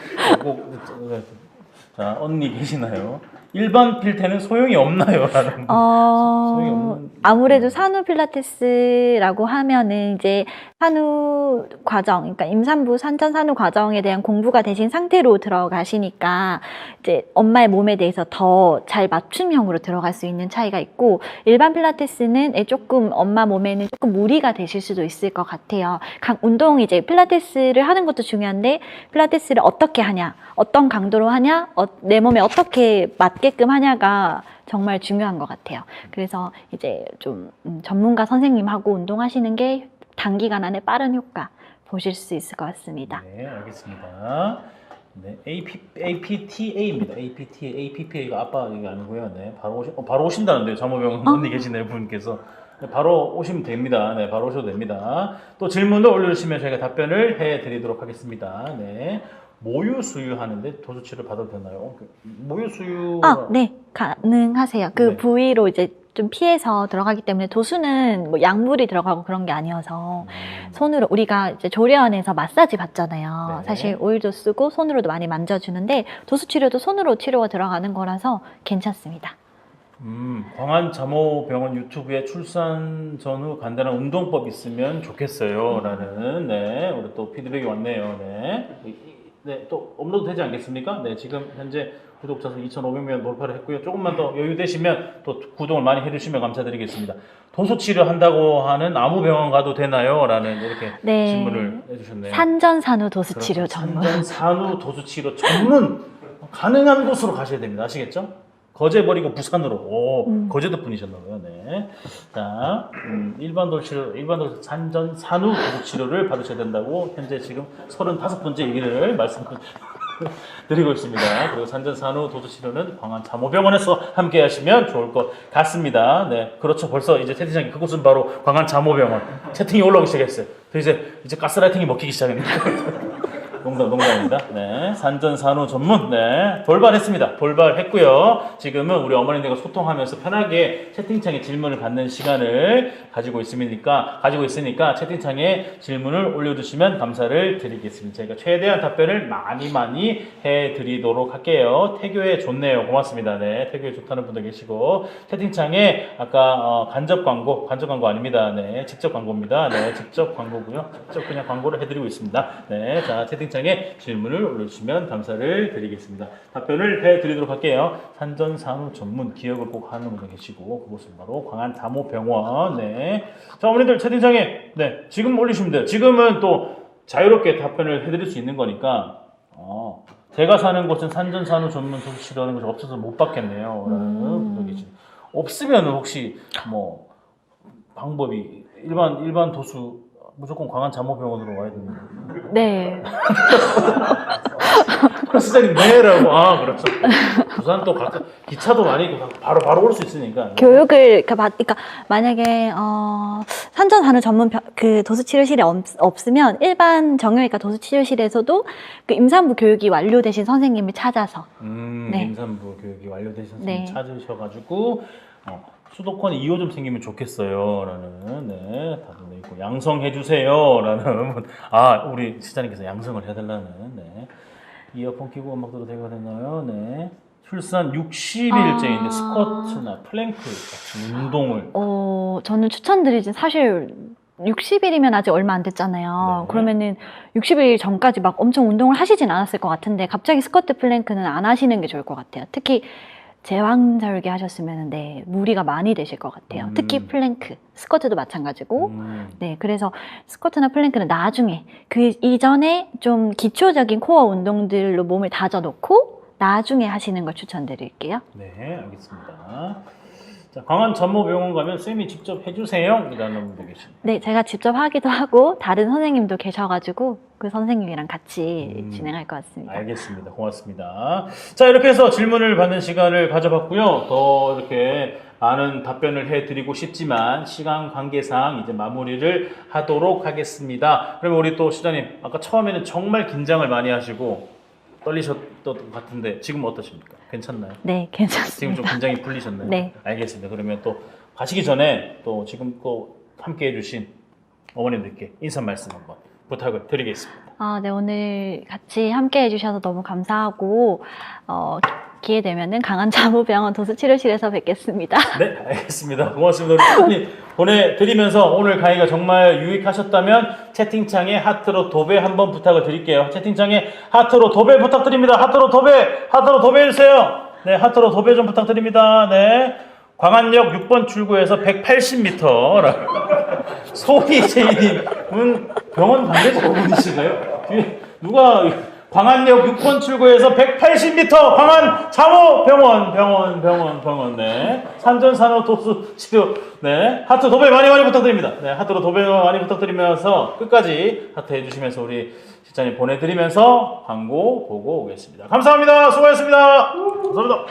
자, 언니 계시나요? 일반 필테는 소용이 없나요? 라는 소용이 없는 아무래도 산후 필라테스라고 하면은 이제 산후 과정, 그러니까 임산부 산전 산후 과정에 대한 공부가 되신 상태로 들어가시니까 이제 엄마의 몸에 대해서 더 잘 맞춤형으로 들어갈 수 있는 차이가 있고, 일반 필라테스는 조금 엄마 몸에는 조금 무리가 되실 수도 있을 것 같아요. 운동 이제 필라테스를 하는 것도 중요한데 필라테스를 어떻게 하냐, 어떤 강도로 하냐, 내 몸에 어떻게 맞게끔 하냐가 정말 중요한 것 같아요. 그래서 이제 좀 전문가 선생님하고 운동하시는 게 단기간 안에 빠른 효과 보실 수 있을 것 같습니다. 네, 알겠습니다. 네, APTA입니다. APTA가 아빠 얘기 아니고요. 네, 바로 오신다는데요. 자모병원 언니 계시네요, 분께서. 네, 바로 오시면 됩니다. 네, 바로 오셔도 됩니다. 또 질문을 올려주시면 저희가 답변을 해드리도록 하겠습니다. 네. 모유 수유하는데 도수치를 받아도 되나요? 모유 수유 네, 가능하세요. 그 네. 부위로 이제 좀 피해서 들어가기 때문에 도수는 뭐 약물이 들어가고 그런 게 아니어서 손으로 우리가 이제 조리원에서 마사지 받잖아요. 네. 사실 오일도 쓰고 손으로도 많이 만져주는데 도수 치료도 손으로 치료가 들어가는 거라서 괜찮습니다. 광안자모병원 유튜브에 출산 전후 간단한 운동법 있으면 좋겠어요. 라는, 네, 우리 또 피드백이 왔네요. 네. 네, 또 업로드 되지 않겠습니까? 네, 지금 현재 구독자 수 2,500명 돌파를 했고요. 조금만 더 여유 되시면 또 구독을 많이 해주시면 감사드리겠습니다. 도수치료 한다고 하는 아무 병원 가도 되나요? 라는 이렇게 네. 질문을 해주셨네요. 산전산후 도수치료 전문. 산전산후 도수치료 전문 가능한 곳으로 가셔야 됩니다. 아시겠죠? 거제 버리고 부산으로. 오, 거제도 분이셨나봐요. 네. 자, 일반 도수 산전 산후 도수치료를 받으셔야 된다고 현재 지금 35번째 얘기를 말씀드리고 있습니다. 그리고 산전 산후 도수치료는 광안자모병원에서 함께 하시면 좋을 것 같습니다. 네, 그렇죠. 벌써 이제 채팅창에 그곳은 바로 광안자모병원 채팅이 올라오기 시작했어요. 이제 가스라이팅이 먹히기 시작했는데. 농담입니다. 네, 산전산후 전문, 네, 돌발했습니다. 돌발했고요. 지금은 우리 어머님들과 소통하면서 편하게 채팅창에 질문을 받는 시간을 가지고 있으니까 채팅창에 질문을 올려주시면 감사를 드리겠습니다. 저희가 최대한 답변을 많이 해드리도록 할게요. 태교에 좋네요. 고맙습니다. 네, 태교에 좋다는 분도 계시고 채팅창에 아까 간접 광고 아닙니다. 네, 직접 광고입니다. 네, 직접 광고고요. 직접 그냥 광고를 해드리고 있습니다. 네, 자 채팅창에 질문을 올려주시면 감사를 드리겠습니다. 답변을 해드리도록 할게요. 산전산후 전문 기억을 꼭 하는 분도 계시고 그곳은 바로 광안자모병원. 네, 자 어머니들 채팅창에 네 지금 올리시면 돼요. 지금은 또 자유롭게 답변을 해드릴 수 있는 거니까 제가 사는 곳은 산전산후 전문 도수치료하는 곳이 없어서 못 받겠네요. 라는 분도 계시고 없으면 혹시 뭐 방법이 일반 도수 무조건 광안자모병원으로 와야 되는 거예요? 네. 헬스장님 네라고. 그렇죠. 부산 또 가끔 기차도 많이 있고 바로 올 수 있으니까. 교육을 그러니까 만약에 산전산후 전문 그 도수치료실이 없으면 일반 정형외과 도수치료실에서도 그 임산부 교육이 완료되신 선생님을 찾아서 네. 임산부 교육이 완료되신 선생님 찾으셔가지고 수도권에 2호 좀 생기면 좋겠어요. 라는, 네, 다들 있고, 양성해주세요. 라는 분. 우리 시장님께서 양성을 해달라는, 네. 이어폰 끼고 음악 들어도 되거든요. 네. 출산 60일째인데 스쿼트나 플랭크 같은 운동을. 저는 추천드리진 사실 60일이면 아직 얼마 안 됐잖아요. 네. 그러면은 60일 전까지 막 엄청 운동을 하시진 않았을 것 같은데 갑자기 스쿼트 플랭크는 안 하시는 게 좋을 것 같아요. 특히 제왕절개 하셨으면 네, 무리가 많이 되실 것 같아요. 특히 플랭크, 스쿼트도 마찬가지고. 네, 그래서 스쿼트나 플랭크는 나중에 그 이전에 좀 기초적인 코어 운동들로 몸을 다져놓고 나중에 하시는 걸 추천드릴게요. 네, 알겠습니다. 자, 광안자모병원 가면 쌤이 직접 해주세요. 이라는 분도 계십니다. 네, 제가 직접 하기도 하고 다른 선생님도 계셔가지고 그 선생님이랑 같이 진행할 것 같습니다. 알겠습니다. 고맙습니다. 자, 이렇게 해서 질문을 받는 시간을 가져봤고요. 더 이렇게 많은 답변을 해드리고 싶지만 시간 관계상 이제 마무리를 하도록 하겠습니다. 그러면 우리 또 시장님, 아까 처음에는 정말 긴장을 많이 하시고 떨리셨던 것 같은데 지금 어떠십니까? 괜찮나요? 네, 괜찮습니다. 지금 좀 긴장이 풀리셨나요? 네. 알겠습니다. 그러면 또 가시기 전에 또 지금 또 함께 해주신 어머님들께 인사 말씀 한번 부탁을 드리겠습니다. 네, 오늘 같이 함께 해주셔서 너무 감사하고 기회 되면은 광안자모병원 도수치료실에서 뵙겠습니다. 네, 알겠습니다. 고맙습니다. 우리 보내드리면서 오늘 강의가 정말 유익하셨다면 채팅창에 하트로 도배 한번 부탁을 드릴게요. 채팅창에 하트로 도배 부탁드립니다. 하트로 도배 해주세요. 네, 하트로 도배 좀 부탁드립니다. 네, 광안역 6번 출구에서 180m. 소희제이님은 병원 관계자분이신가요? 뒤에 누가 광안역 6번 출구에서 180m 광안자모병원 네, 산전산후 도수치료 네, 하트 도배 많이 부탁드립니다. 네, 하트로 도배 많이 부탁드리면서 끝까지 하트 해주시면서 우리 실장님 보내드리면서 광고 보고 오겠습니다. 감사합니다. 수고하셨습니다. 감사합니다.